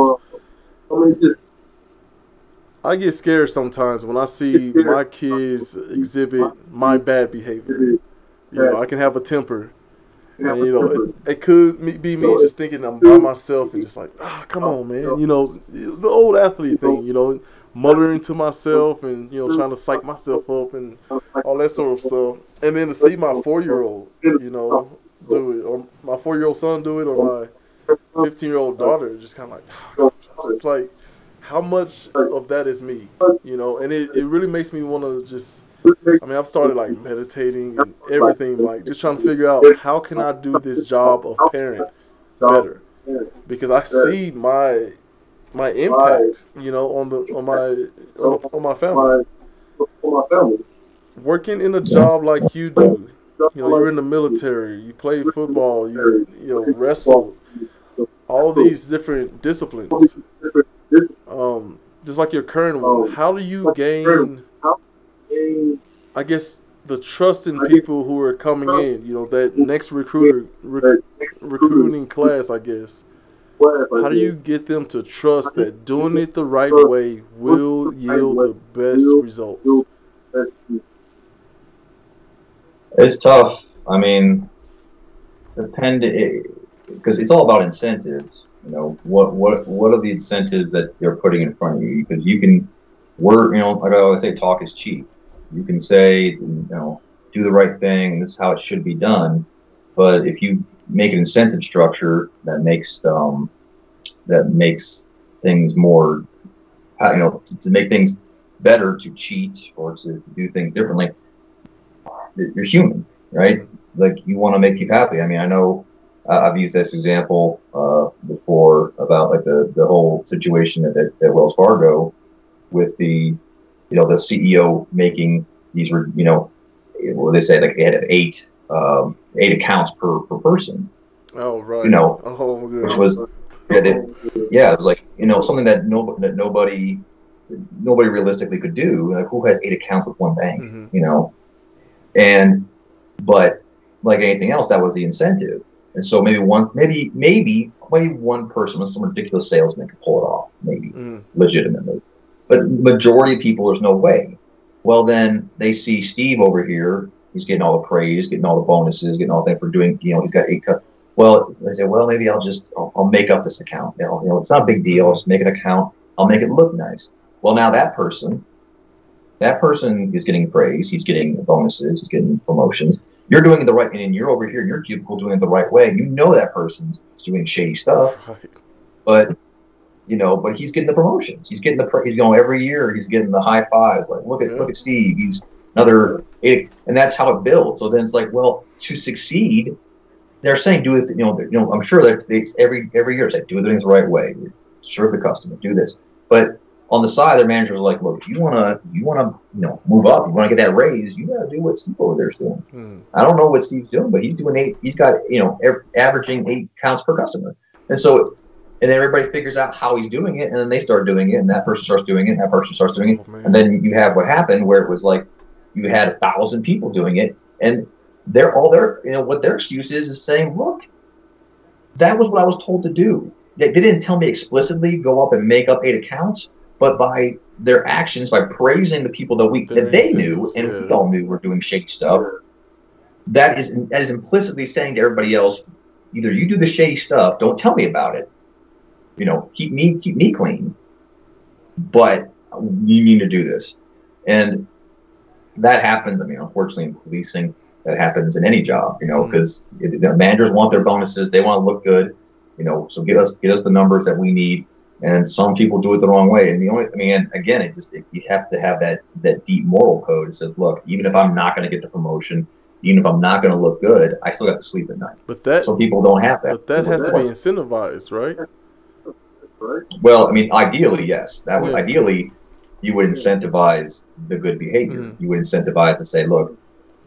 I get scared sometimes when I see my kids exhibit my bad behavior. I can have a temper, and it could be me just thinking I'm by myself and just like, come on, man. The old athlete thing. Muttering to myself and trying to psych myself up and all that sort of stuff. And then to see my 4-year-old, do it, or my 4-year-old son do it, or my 15-year-old daughter, just kind of like, it's like, how much of that is me, and it really makes me want to just, I've started like meditating and everything, like just trying to figure out how can I do this job of parent better, because I see my impact, on my family. Working in a job like you do, you're in the military, you play football, you wrestle, all these different disciplines. Just like your current one, how do you gain, I guess, the trust in people who are coming in? That next recruiting class, I guess. How do you get them to trust that doing it the right way will yield the best results? It's tough. I mean, because it's all about incentives. What are the incentives that they're putting in front of you? Because you can like I always say, talk is cheap. You can say, do the right thing, and this is how it should be done. But if you make an incentive structure that makes things more, to make things better, to cheat or to do things differently, you're human, right? Like, you want to make people happy. I mean, I know I've used this example before about like the whole situation at Wells Fargo with the CEO making these what they say, like they had eight accounts per person. Oh, right. Which was it was like something that nobody realistically could do. Like, who has 8 accounts with one bank? But like anything else, that was the incentive. And so maybe one person with some ridiculous salesman could pull it off, maybe legitimately. But majority of people, there's no way. Well, then they see Steve over here. He's getting all the praise, getting all the bonuses, getting all the thing for doing. He's got 8 cuts. Well, they say, well, maybe I'll make up this account. It's not a big deal. I'll just make an account. I'll make it look nice. Well, now that person is getting praise. He's getting bonuses. He's getting promotions. You're doing it the right, and you're over here in your cubicle doing it the right way. That person's doing shady stuff, right. but he's getting the promotions. He's getting he's going every year. He's getting the high fives. Like, look at Steve. He's another 8, and that's how it builds. So then it's like, well, to succeed, they're saying do it. I'm sure that it's every year it's like, do things the right way, serve the customer, do this. But on the side, their managers are like, look, if you wanna move up, you wanna get that raise, you gotta do what Steve over there's doing. I don't know what Steve's doing, but he's doing 8. He's got averaging 8 counts per customer, and then everybody figures out how he's doing it, and then they start doing it, and that person starts doing it, and that person starts doing it, and then you have what happened where it was like you had 1,000 people doing it, and what their excuse is saying, look, that was what I was told to do. They didn't tell me explicitly go up and make up 8 accounts. But by their actions, by praising the people that they knew and we all knew were doing shady stuff, that is implicitly saying to everybody else, either you do the shady stuff, don't tell me about it, keep me clean, but you need to do this. And that happens. I mean, unfortunately, in policing, that happens in any job, because the managers want their bonuses, they want to look good, so get us the numbers that we need. And some people do it the wrong way. And again, you have to have that deep moral code. It says, look, even if I'm not going to get the promotion, even if I'm not going to look good, I still got to sleep at night. But some people don't have that. But that has to be incentivized, right? Well, ideally, yes. Ideally, you would incentivize the good behavior. You would incentivize to say, look,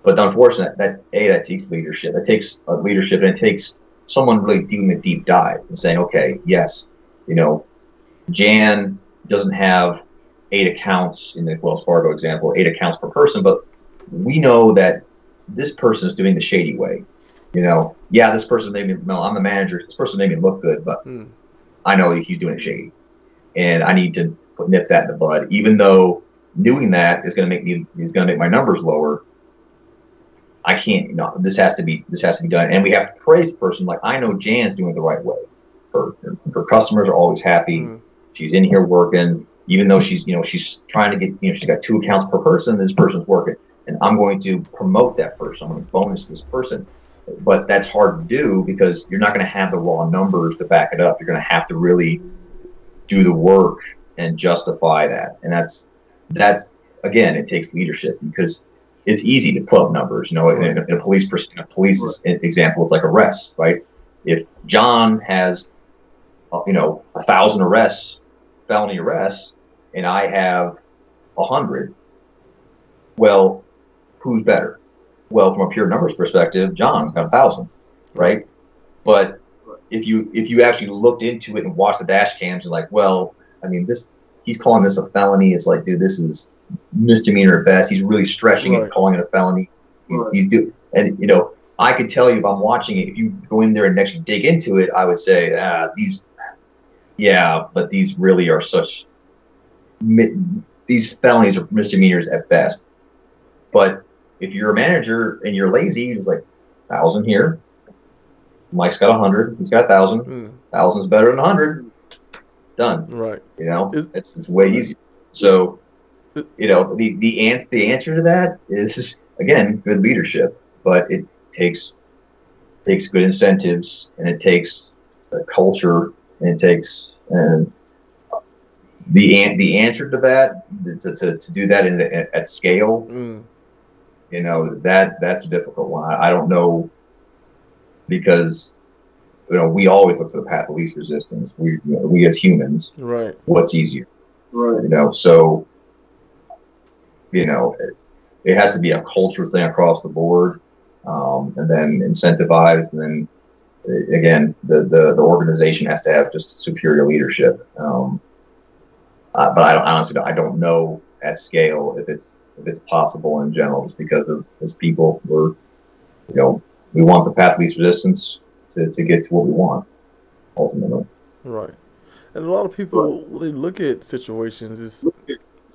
but unfortunately, that takes leadership. It takes leadership, and it takes someone really doing a deep dive and saying, okay, yes, Jan doesn't have 8 accounts in the Wells Fargo example, 8 accounts per person, but we know that this person is doing the shady way. Yeah, this person made me, no, I'm the manager. This person made me look good, but I know he's doing it shady, and I need to nip that in the bud. Even though doing that is going to make my numbers lower, I can't. This has to be done, and we have to praise the person. Like, I know Jan's doing it the right way. Her customers are always happy. She's in here working, even though she's trying to get, she's got 2 accounts per person. This person's working, and I'm going to promote that person. I'm going to bonus this person. But that's hard to do because you're not going to have the raw numbers to back it up. You're going to have to really do the work and justify that. And that's again, it takes leadership, because it's easy to put up numbers. In a police example, it's like arrests, right? If John has 1,000 arrests, felony arrests, and I have 100, well, who's better? Well, from a pure numbers perspective, John got 1,000, right? But if you actually looked into it and watched the dash cams, you're like, well, he's calling this a felony. It's like, dude, this is misdemeanor at best. He's really stretching it, calling it a felony. I could tell you, if I'm watching it, if you go in there and actually dig into it, I would say, but these really are these felonies are misdemeanors at best. But if you're a manager and you're lazy, you're just like, 1,000 here. Mike's got 100. He's got 1,000. 1,000's better than 100. Done. Right. It's way easier. So, the answer to that is, again, good leadership, but it takes good incentives, and it takes a culture, and it takes the answer to that to do that at scale. That's a difficult one. I don't know, because we always look for the path of least resistance. We as humans, right? What's easier, right? So it has to be a culture thing across the board, and then incentivized, and then again the organization has to have just superior leadership. But I don't know at scale if it's possible in general, just because of, as people, we want the path of least resistance to get to what we want ultimately. Right. And a lot of people, when they look at situations, it's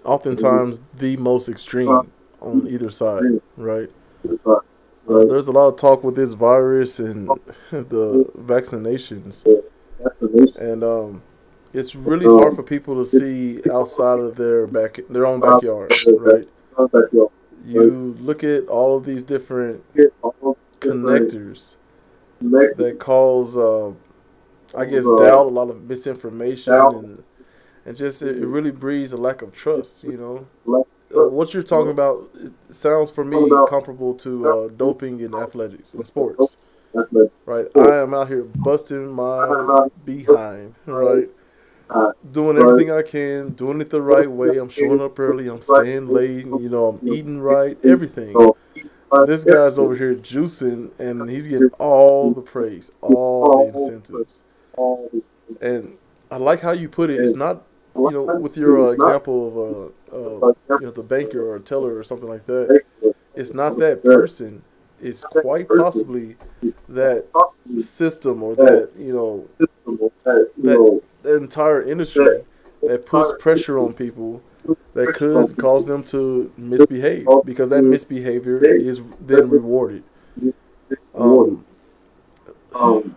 oftentimes the most extreme on either side, right? There's a lot of talk with this virus and the vaccinations, and it's really hard for people to see outside of their own backyard, right? You look at all of these different connectors that cause, I guess, doubt, a lot of misinformation, and just it really breeds a lack of trust. What you're talking about, it sounds for me comparable to doping in athletics and sports, right? I am out here busting my behind, right? Doing everything I can, doing it the right way. I'm showing up early. I'm staying late. I'm eating right. Everything. This guy's over here juicing, and he's getting all the praise, all the incentives. And I like how you put it. It's not, with your example of the banker or a teller or something like that. It's not that person. It's quite possibly that system or that the entire industry that puts pressure on people that could cause them to misbehave, because that misbehavior is then rewarded.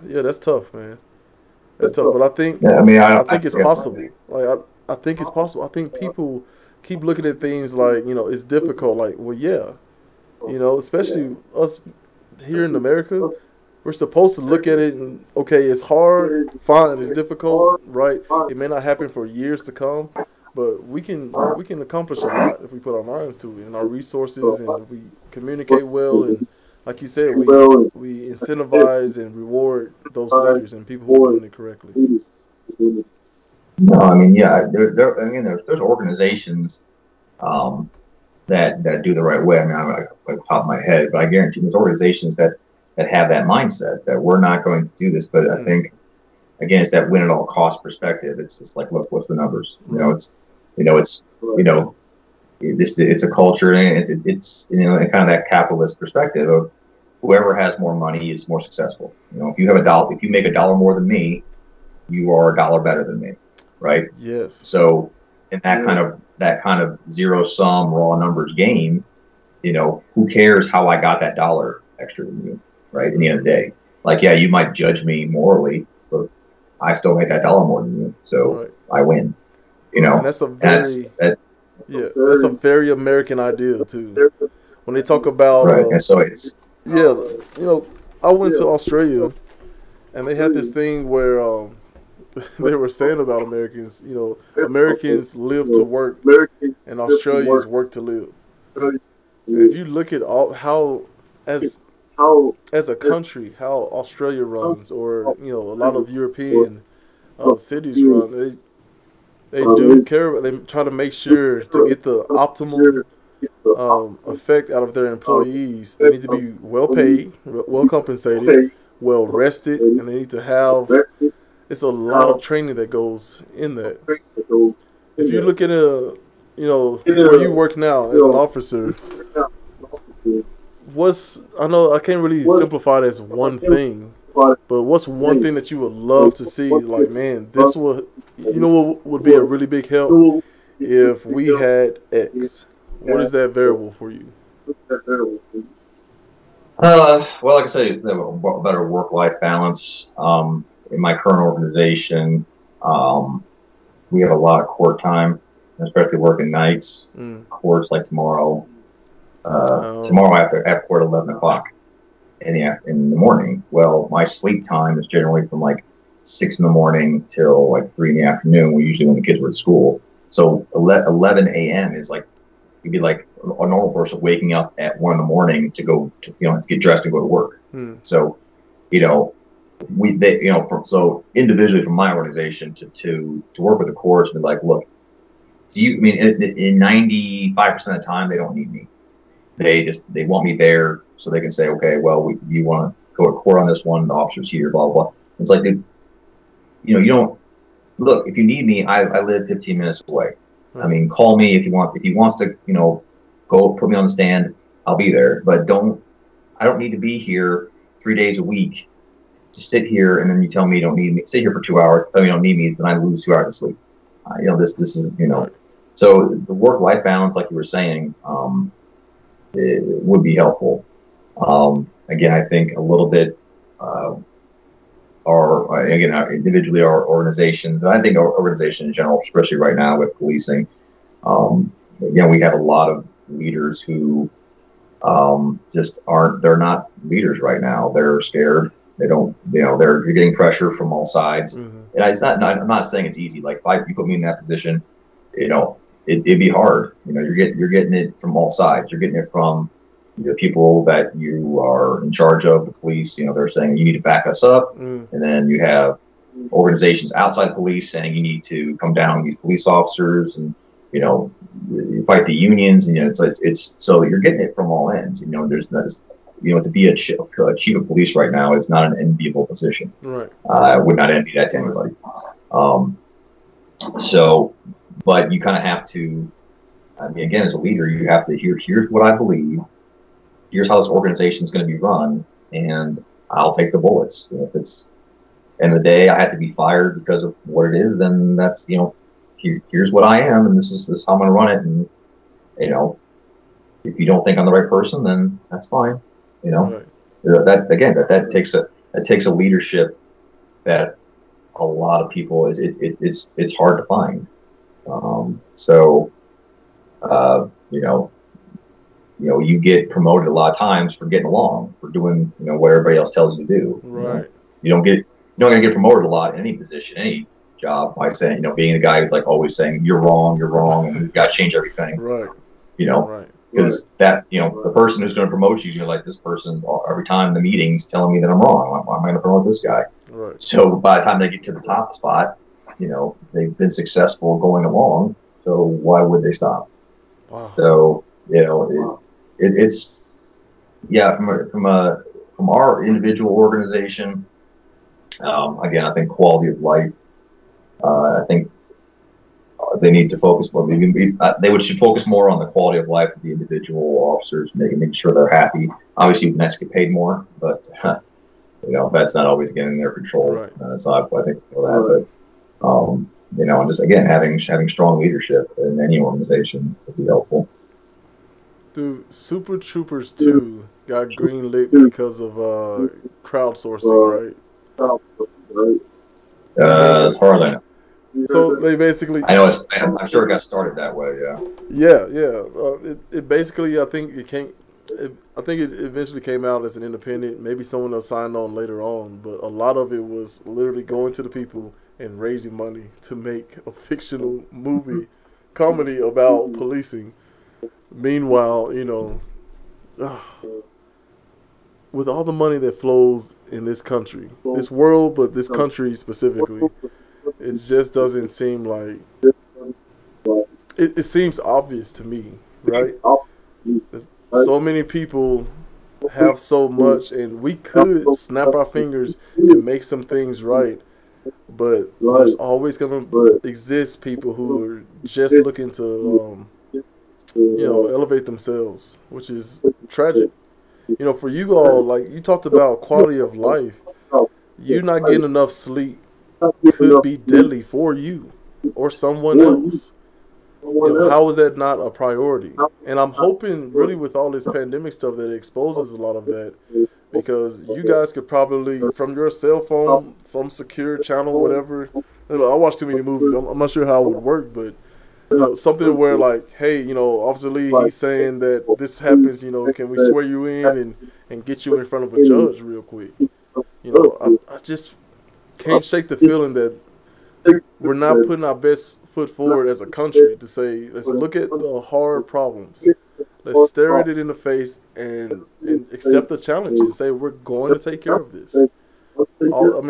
That's tough, man. That's tough, but I think I think it's possible. I think it's possible. I think people keep looking at things like, it's difficult. Like, well, yeah, You know, especially us here in America, we're supposed to look at it and okay, it's hard, fine, it's difficult, right? It may not happen for years to come, but we can accomplish a lot if we put our minds to it and our resources, and if we communicate well, and like you said, we incentivize and reward those leaders and people who are doing it correctly. No, I mean, yeah, I mean, there's organizations um, that do the right way. I mean, I'm like the top of my head, but I guarantee there's organizations that have that mindset that we're not going to do this. But I think again, it's that win at all cost perspective. It's just like, look, what's the numbers? You know, it's a culture, and it's and kind of that capitalist perspective of whoever has more money is more successful. You know, if you have a dollar, if you make a dollar more than me, you are a dollar better than me, right? Yes. So in that kind of zero sum raw numbers game, you know, who cares how I got that dollar extra than you, right? At the end of the day, like, yeah, you might judge me morally, but I still make that dollar more than you, so I win. You know, and that's a very American idea too. When they talk about and so it's you know, I went to Australia and they had this thing where they were saying about Americans, you know, Americans live to work and Australians work to live. And if you look at how as a country how Australia runs, or you know, a lot of European cities run, they do care. They try to make sure to get the optimal effect out of their employees. They need to be well paid, well compensated, well rested, and they need to have. It's a lot of training that goes in that. If you look at you know, where you work now as an officer, I know I can't really simplify it as one thing, but what's one thing that you would love to see? Like, man, this would, you know, what would be a really big help if we had X. What is that variable for you? well, like I say, a better work-life balance. In my current organization, we have a lot of court time, especially working nights. Courts like tomorrow. Tomorrow I have court at 11 o'clock in the morning. Well, my sleep time is generally from like 6 in the morning till like 3 in the afternoon. Usually when the kids were at school. So 11 a.m. is like, you'd be like a normal person waking up at 1 in the morning to go to, you know, to get dressed and go to work. So, you know, so individually from my organization to work with the courts and be like, look, I mean, in 95% of the time, they don't need me. They want me there so they can say, okay, well, you want to go to court on this one, the officer's here, blah, blah, blah. It's like, dude, you know, you don't, look, if you need me, I live 15 minutes away. I mean, call me if he wants to, you know, go put me on the stand, I'll be there. But I don't need to be here 3 days a week to sit here and then you tell me you don't need me. Sit here for 2 hours, tell me you don't need me, then I lose 2 hours of sleep. You know, this is, you know, so the work-life balance, like you were saying, it would be helpful. Again, I think a little bit, individually our organizations, and I think our organization in general, especially right now with policing, again, we have a lot of leaders who just they're not leaders right now. They're scared. They don't, you know, you're getting pressure from all sides. And I'm not saying it's easy. Like, if you put me in that position, you know, it'd be hard. You know, you're getting it from all sides. You're getting it from the people that you are in charge of, the police. You know, they're saying you need to back us up, and then you have organizations outside the police saying you need to come down with these police officers, and you know, you fight the unions. And you know, it's so you're getting it from all ends. You know, you know, to be a chief of police right now is not an enviable position. Right. I would not envy that to anybody. So, but you kind of have to, I mean, again, as a leader, you have to here's what I believe. Here's how this organization is going to be run, and I'll take the bullets. You know, if it's end of the day I had to be fired because of what it is, then that's, you know, here's what I am, and this is how I'm going to run it. And you know, if you don't think I'm the right person, then that's fine. You know, that takes a leadership that a lot of people it's hard to find. You know, you get promoted a lot of times for getting along, for doing, what everybody else tells you to do. Right. You're not going to get promoted a lot in any position, any job, by saying, being the guy who's like always saying you're wrong, and you've got to change everything. Right. Right. Because that, the person who's going to promote you, you're like, this person every time in the meetings telling me that I'm wrong. Why am I going to promote this guy? Right. So by the time they get to the top spot, they've been successful going along. So why would they stop? Wow. So, it's from our individual organization. Again, I think quality of life. I think they need to focus more. Should focus more on the quality of life of the individual officers, making sure they're happy. Obviously, nice to get paid more, but that's not always getting in their control. Right. So I think for that, but and just again having strong leadership in any organization would be helpful. Dude, Super Troopers 2 got greenlit because of crowdsourcing, right? As far as I know. So they basically. I know. I'm sure it got started that way. Yeah. It basically, I think it came. I think it eventually came out as an independent. Maybe someone else signed on later on, but a lot of it was literally going to the people and raising money to make a fictional movie comedy about policing. Meanwhile, with all the money that flows in this country, this world, but this country specifically, it just doesn't seem like it seems obvious to me, right? So many people have so much, and we could snap our fingers and make some things right, but there's always going to exist people who are just looking to elevate themselves, which is tragic. For you all, like you talked about quality of life, you not getting enough sleep could be deadly for you or someone else. How is that not a priority? And I'm hoping really with all this pandemic stuff that it exposes a lot of that, because you guys could probably, from your cell phone, some secure channel, whatever. I watch too many movies. I'm not sure how it would work, but something where like, hey, Officer Lee, he's saying that this happens, can we swear you in and get you in front of a judge real quick? I just can't shake the feeling that we're not putting our best foot forward as a country to say, let's look at the hard problems. Let's stare at it in the face and accept the challenge and say, we're going to take care of this.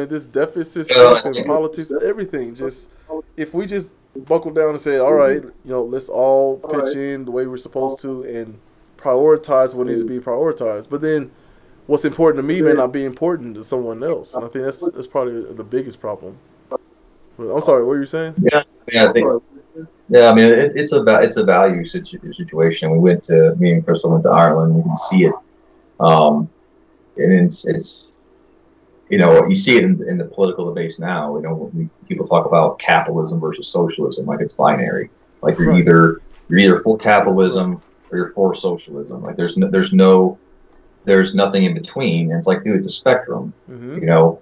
This deficit stuff in politics, everything, just, if we just buckle down and say, all right, let's all pitch in the way we're supposed to and prioritize what needs to be prioritized. But then what's important to me may not be important to someone else. And I think that's probably the biggest problem. But I'm sorry, what were you saying? I think. It's a value situation. Me and Crystal went to Ireland. You can see it, and it's you see it in the political debates now. When people talk about capitalism versus socialism, like it's binary. Like you're either for capitalism or you're for socialism. Like there's nothing in between. And it's like, dude, it's a spectrum. Mm-hmm.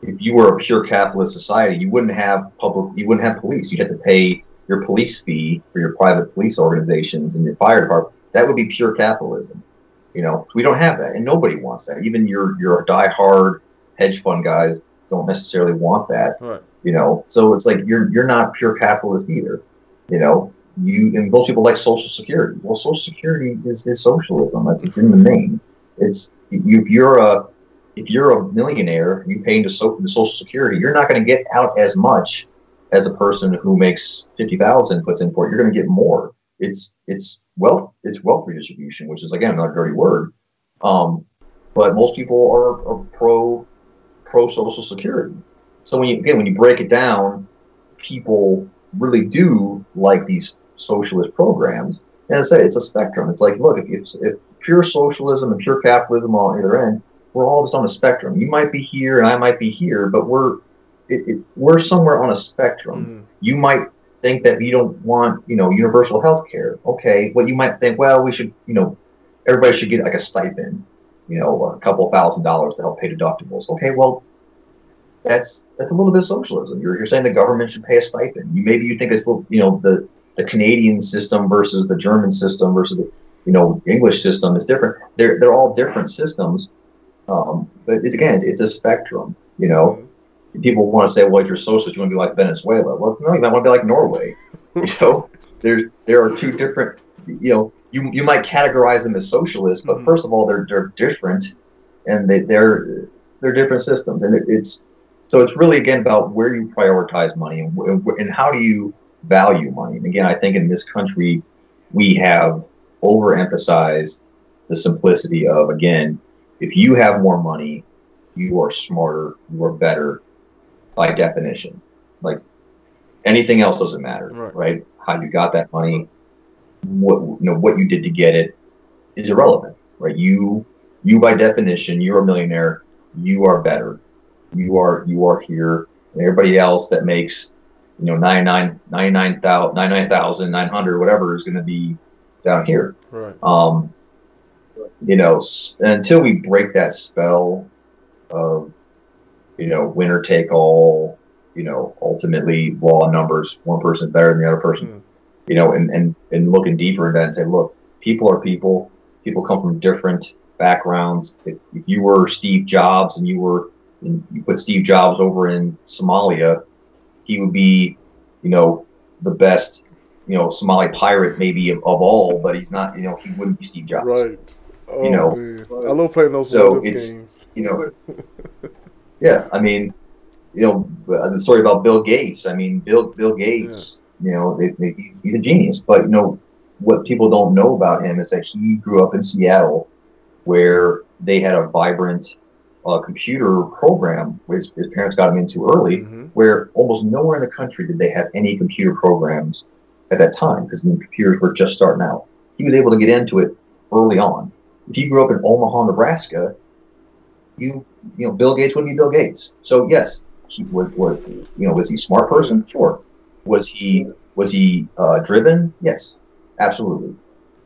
If you were a pure capitalist society, you wouldn't have police. You'd have to pay your police fee for your private police organizations and your fire department. That would be pure capitalism. We don't have that, and nobody wants that. Even your diehard hedge fund guys don't necessarily want that. Right. So it's like you're not pure capitalist either. And most people like Social Security. Well, Social Security is socialism. It's in the name. It's if you're a millionaire and you pay into Social Security, you're not going to get out as much as a person who makes $50,000 puts in for it. You're going to get more. It's wealth redistribution, which is again another dirty word. But most people are pro Social Security. So when you break it down, people really do like these socialist programs. And I say it's a spectrum. It's like, look, if pure socialism and pure capitalism are on either end, we're all just on a spectrum. You might be here and I might be here, but we're somewhere on a spectrum. Mm-hmm. You might think that you don't want, universal health care. Okay. Well, you might think, well, we should, everybody should get like a stipend, a couple $1,000s to help pay deductibles. Okay. Well, that's a little bit of socialism. You're saying the government should pay a stipend. Maybe you think it's, the Canadian system versus the German system versus English system is different. They're all different systems, but it's a spectrum. Mm-hmm. People want to say, well, if you're socialist, you want to be like Venezuela. Well, no, you might want to be like Norway. There are two different. You might categorize them as socialist, but first of all, they're different, and they're different systems, and it's really again about where you prioritize money and how do you value money. And again, I think in this country we have overemphasized the simplicity of, again, if you have more money, you are smarter, you are better by definition. Like anything else doesn't matter, right? How you got that money, what you did to get it is irrelevant, right? You by definition, you're a millionaire, you are better. You are here, and everybody else that makes 99,900 whatever is going to be down here. Right. Until we break that spell of winner take all, ultimately law of numbers, one person better than the other person, and looking deeper into that and say, look, people are people come from different backgrounds. If you were Steve Jobs and you put Steve Jobs over in Somalia, he would be, the best, Somali pirate maybe of all, but he's not, he wouldn't be Steve Jobs. Right. Oh, man. I love playing those games. Yeah, I mean, the story about Bill Gates. I mean, Bill Gates, he's a genius, but what people don't know about him is that he grew up in Seattle, where they had a vibrant computer program, which his parents got him into early, where almost nowhere in the country did they have any computer programs at that time, because computers were just starting out. He was able to get into it early on. If you grew up in Omaha, Nebraska, Bill Gates wouldn't be Bill Gates. So yes, he was he a smart person? Sure. Was he driven? Yes, absolutely.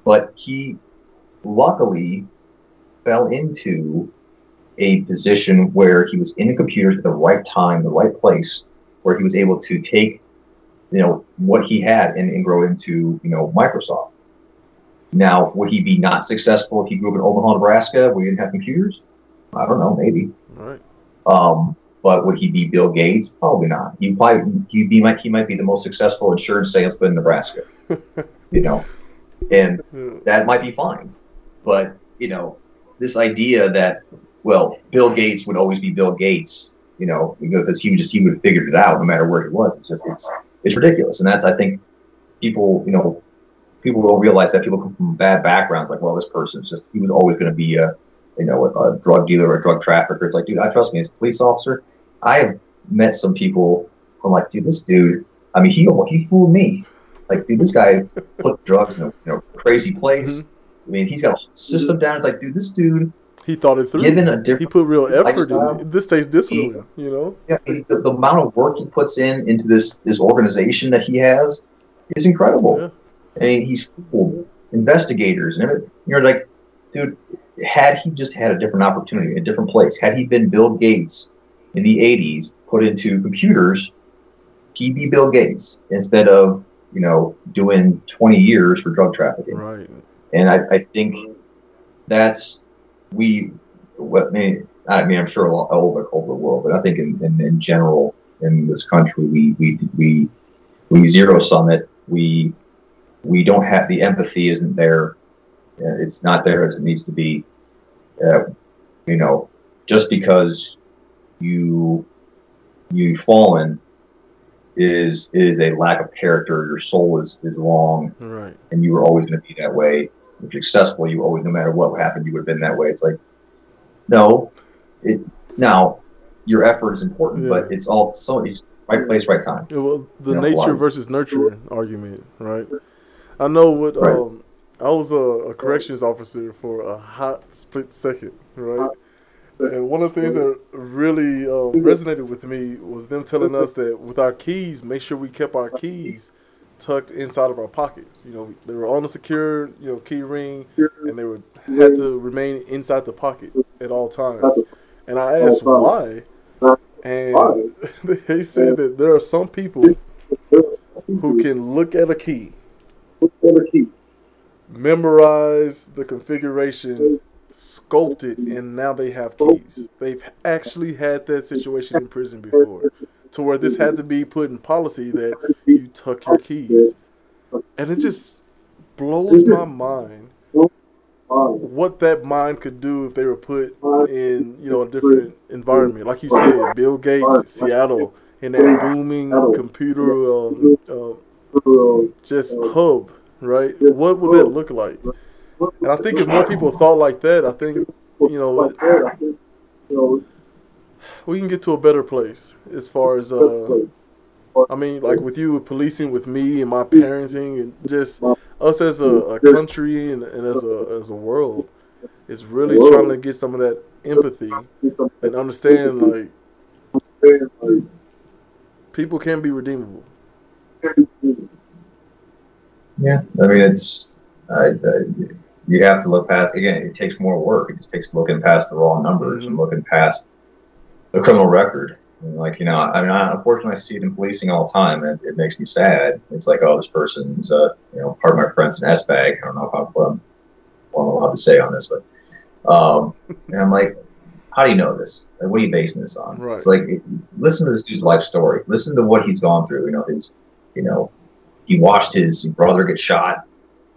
But he luckily fell into a position where he was in computers at the right time, the right place, where he was able to take, what he had and grow into, Microsoft. Now, would he be not successful if he grew up in Omaha, Nebraska, where he didn't have computers? I don't know, maybe. Right. But would he be Bill Gates? Probably not. He might be the most successful insurance salesman in Nebraska. And that might be fine. But this idea that, well, Bill Gates would always be Bill Gates, because he would have figured it out no matter where he was. It's ridiculous. And that's, I think, people don't realize that people come from bad backgrounds. Like, well, this person's he was always going to be a drug dealer or a drug trafficker. It's like, dude, trust me, as a police officer, I have met some people who I'm like, dude, this dude, I mean, he fooled me. Like, dude, this guy put drugs in a crazy place. I mean, he's got a system down. It's like, dude, this dude, he thought it through. He put real effort in it. This takes discipline, Yeah, the amount of work he puts into this organization that he has is incredible. Yeah. I mean, he's fooled investigators and everything. You're like, dude, had he just had a different opportunity, a different place, had he been Bill Gates in the 80s, put into computers, he'd be Bill Gates instead of, doing 20 years for drug trafficking. Right. And I think that's I'm sure all over the world, but I think in general in this country we zero sum it. We don't have the empathy isn't there. It's not there as it needs to be. Just because you've fallen is a lack of character. Your soul is wrong, right? And you were always going to be that way. If you're successful, you always, no matter what happened, you would have been that way. It's like, no, now your effort is important, but it's all right place, right time. Yeah, well, the nature versus nurture argument, right? I know what. Right. I was a corrections officer for a hot split second, right? And one of the things that really resonated with me was them telling us that with our keys, make sure we kept our keys tucked inside of our pockets. They were on a secure, key ring, and they had to remain inside the pocket at all times. And I asked why, and they said that there are some people who can look at a key, memorize the configuration, scoped it, and now they have keys. They've actually had that situation in prison before, to where this had to be put in policy that you tuck your keys. And it just blows my mind what that mind could do if they were put in, a different environment. Like you said, Bill Gates, Seattle, in that booming computer just hub, right? What would that look like? And I think if more people thought like that, I think, we can get to a better place as far as, like with you policing, with me and my parenting, and just us as a country and as a world, is really trying to get some of that empathy and understand, like, people can be redeemable. Yeah, I mean, you have to look past. Again, it takes more work. It just takes looking past the raw numbers and looking past the criminal record. And unfortunately, I see it in policing all the time, and it makes me sad. It's like, oh, this person's, part of my friend's an S-bag. I don't know what I'm allowed to say on this, but, and I'm like, how do you know this? Like, what are you basing this on? Right. It's like, listen to this dude's life story. Listen to what he's gone through. He watched his brother get shot,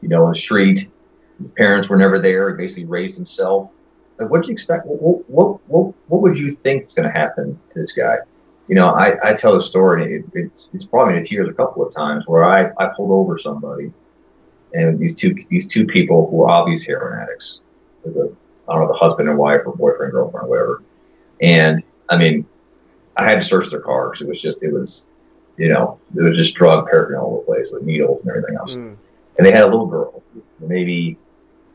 in the street. His parents were never there. He basically raised himself. Like, what do you expect? What would you think is going to happen to this guy? I tell the story, and it's brought me to tears a couple of times, where I pulled over somebody, and these two people who were obvious heroin addicts, I don't know, the husband and wife or boyfriend, girlfriend, or whatever. And I mean, I had to search their car because there was just drug paraphernalia all over the place, with needles and everything else. And they had a little girl, maybe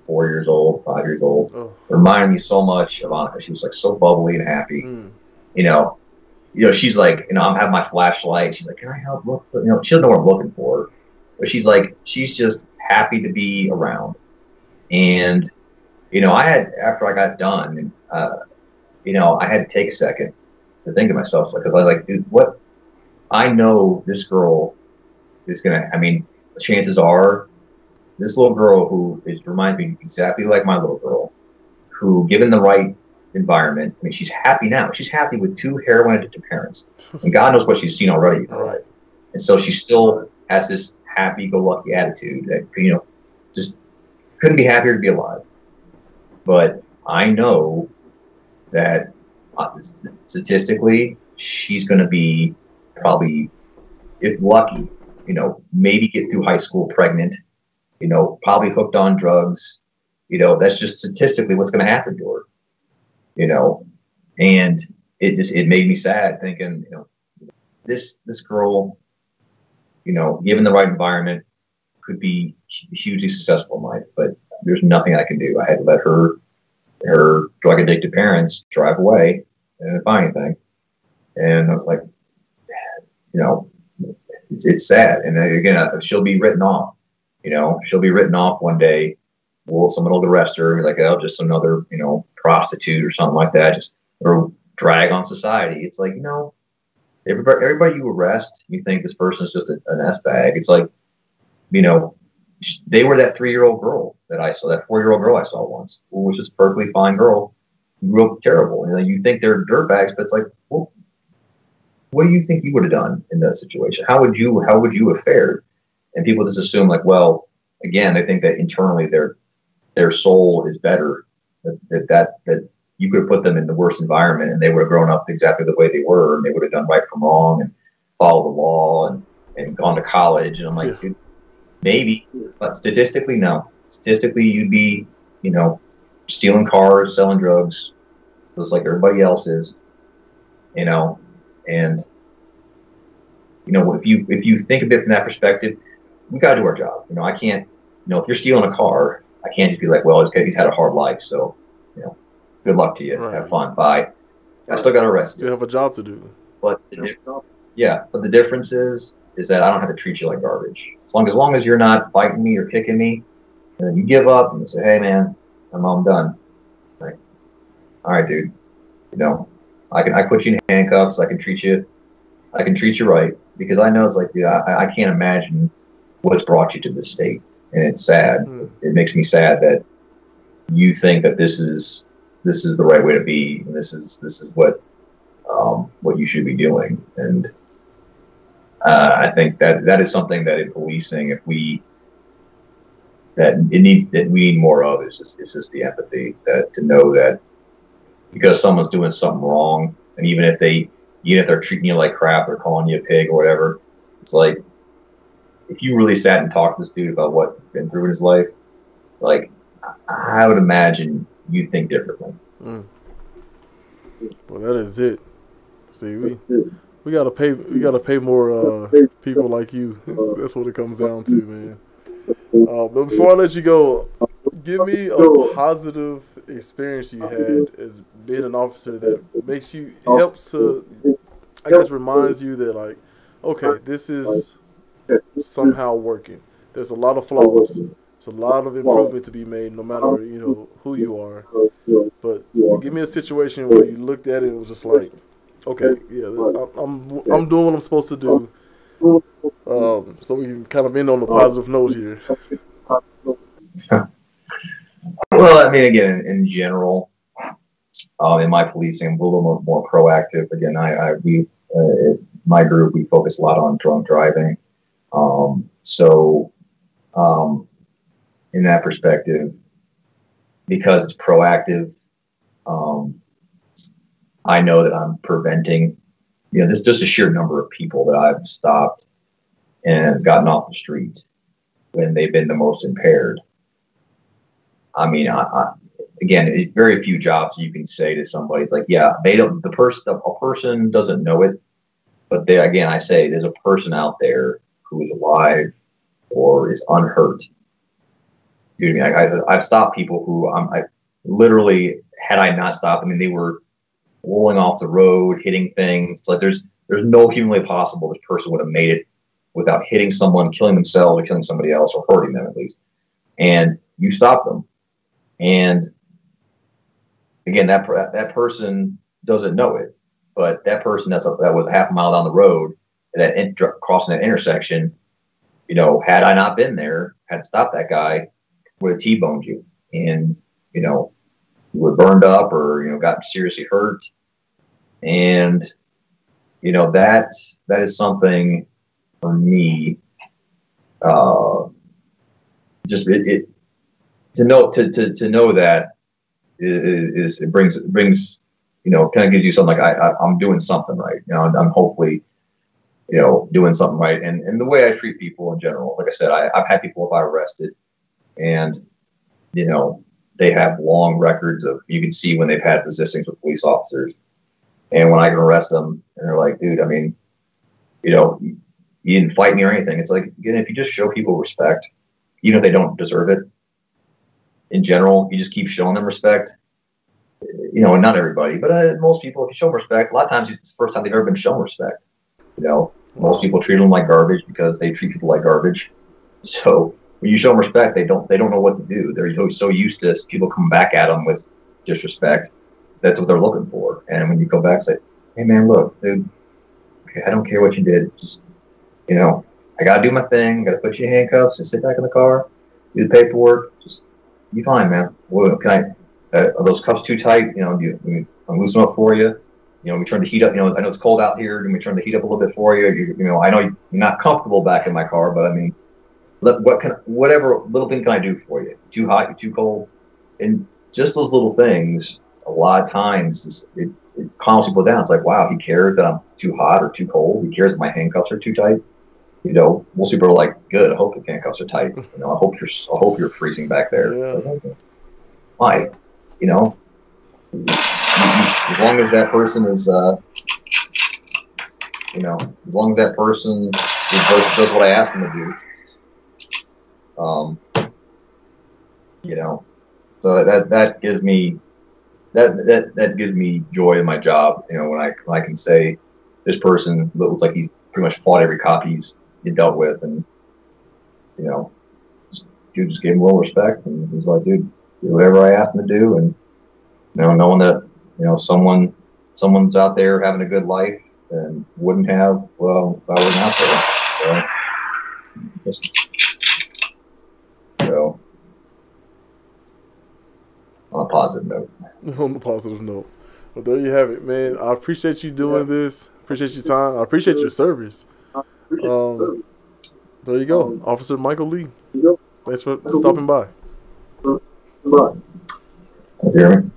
4 years old, 5 years old. Oh. Reminded me so much of Annika. She was like so bubbly and happy. She's like, I'm having my flashlight. She's like, can I help look? She doesn't know what I'm looking for, but she's just happy to be around. And after I got done, I had to take a second to think of myself, because I was like, dude, what? I know this girl is gonna. I mean, chances are, this little girl who reminds me exactly like my little girl, who, given the right environment, I mean, she's happy now. She's happy with 2 heroin addicted parents, and God knows what she's seen already. Right. And so she still has this happy-go-lucky attitude that just couldn't be happier to be alive. But I know that statistically, she's going to be probably, if lucky, maybe get through high school pregnant. Probably hooked on drugs. That's just statistically what's going to happen to her. And it made me sad thinking, this girl, given the right environment, could be hugely successful in life. But there's nothing I can do. I had to let her drug addicted parents drive away and didn't find anything. And I was like, it's sad. And again, she'll be written off. She'll be written off one day. Someone will arrest her, like, oh, just another, prostitute or something like that, just or drag on society. It's like, everybody you arrest, you think this person is just an S-bag. It's like, they were that 3-year-old girl that I saw, that 4-year-old girl I saw once, who was just a perfectly fine girl, grew up terrible. You think they're dirtbags, but it's like, well, what do you think you would have done in that situation? How would you have fared? And people just assume, like, well, again, they think that internally their soul is better, that you could have put them in the worst environment and they would have grown up exactly the way they were, and they would have done right from wrong and followed the law and gone to college. And I'm like, dude, maybe, but statistically, no. Statistically, you'd be, stealing cars, selling drugs, just like everybody else is, and if you think of it from that perspective, we got to do our job. I can't, if you're stealing a car, I can't just be like, well, he's had a hard life, so, good luck to you. Right. Have fun. Bye. I still got to arrest you. You have a job to do. But the difference is that I don't have to treat you like garbage. As long as you're not fighting me or kicking me, and then you give up and you say, hey, man, I'm done. Like, all right, dude. I put you in handcuffs. I can treat you right, because I know it's like, dude, I can't imagine what's brought you to this state. and it's sad. It makes me sad that you think that this is the right way to be, and this is what you should be doing. And I think that is something that in policing, we need more of. It's just the empathy, that to know that because someone's doing something wrong, and even if they're treating you like crap or calling you a pig or whatever, it's like, if you really sat and talked to this dude about what he's been through in his life, like, I would imagine you'd think differently. Well, that is it. See, we gotta pay more people like you. That's what it comes down to, man. But before I let you go, give me a positive experience you had as being an officer that helps to, I guess, reminds you that, like, okay, this is somehow working. There's a lot of flaws. There's a lot of improvement to be made, no matter who you are. But give me a situation where you looked at it and was just like, okay, yeah, I'm doing what I'm supposed to do. So we can kind of end on a positive note here. Well, I mean, again, in general, in my policing, I'm a little more proactive. Again, my group, we focus a lot on drunk driving. In that perspective, because it's proactive, I know that I'm preventing, there's just a sheer number of people that I've stopped and gotten off the street when they've been the most impaired. I mean, again, very few jobs you can say to somebody, like, yeah, a person doesn't know it, but I say there's a person out there who is alive or is unhurt. Dude, I've stopped people who I literally, had I not stopped, I mean, they were rolling off the road, hitting things. It's like there's no human way possible this person would have made it without hitting someone, killing themselves, or killing somebody else, or hurting them at least. And you stop them. And again, that person doesn't know it, but that person that was a half a mile down the road, crossing that intersection, had I not been there, had stopped that guy, would have T-boned you, and you were burned up, or got seriously hurt. And that is something for me. Just it to know that it brings kind of gives you something like I'm doing something right. I'm hopefully doing something right. And the way I treat people in general, like I said, I've had people I've arrested, and they have long records of, you can see when they've had resistance with police officers. And when I can arrest them, and they're like, dude, I mean, you didn't fight me or anything. It's like, again, if you just show people respect, even if they don't deserve it, in general, you just keep showing them respect. And not everybody, but most people, if you show them respect, a lot of times it's the first time they've ever been shown respect. Most people treat them like garbage because they treat people like garbage. So when you show them respect, they don't know what to do. They're so used to people come back at them with disrespect. That's what they're looking for. And when you go back and say, hey man, look, dude, okay, I don't care what you did. Just, I got to do my thing. I got to put you in handcuffs and sit back in the car, do the paperwork. Just be fine, man. Well, are those cuffs too tight? I'll loosen them up for you. We turn the heat up. I know it's cold out here. And we turn the heat up a little bit for you. I know you're not comfortable back in my car, but I mean, whatever little thing can I do for you? Too hot? You too cold? And just those little things, a lot of times, it calms people down. It's like, wow, he cares that I'm too hot or too cold. He cares that my handcuffs are too tight. Most people are like, good. I hope the handcuffs are tight. I hope you're freezing back there. Yeah. Like, okay. Why? As long as that person is, as long as that person does what I ask them to do. So that gives me that gives me joy in my job. When I can say this person looks like he pretty much fought every cop he's dealt with, and just gave him a little respect, and he's like, dude, do whatever I asked him to do, and knowing that someone's out there having a good life and wouldn't have, well, if I wasn't out there. So So, on a positive note. On the positive note. Well, there you have it, man. I appreciate you doing this. Appreciate your time. I appreciate your service. There you go, Officer Michael Lee. Thanks for stopping by. You hear me?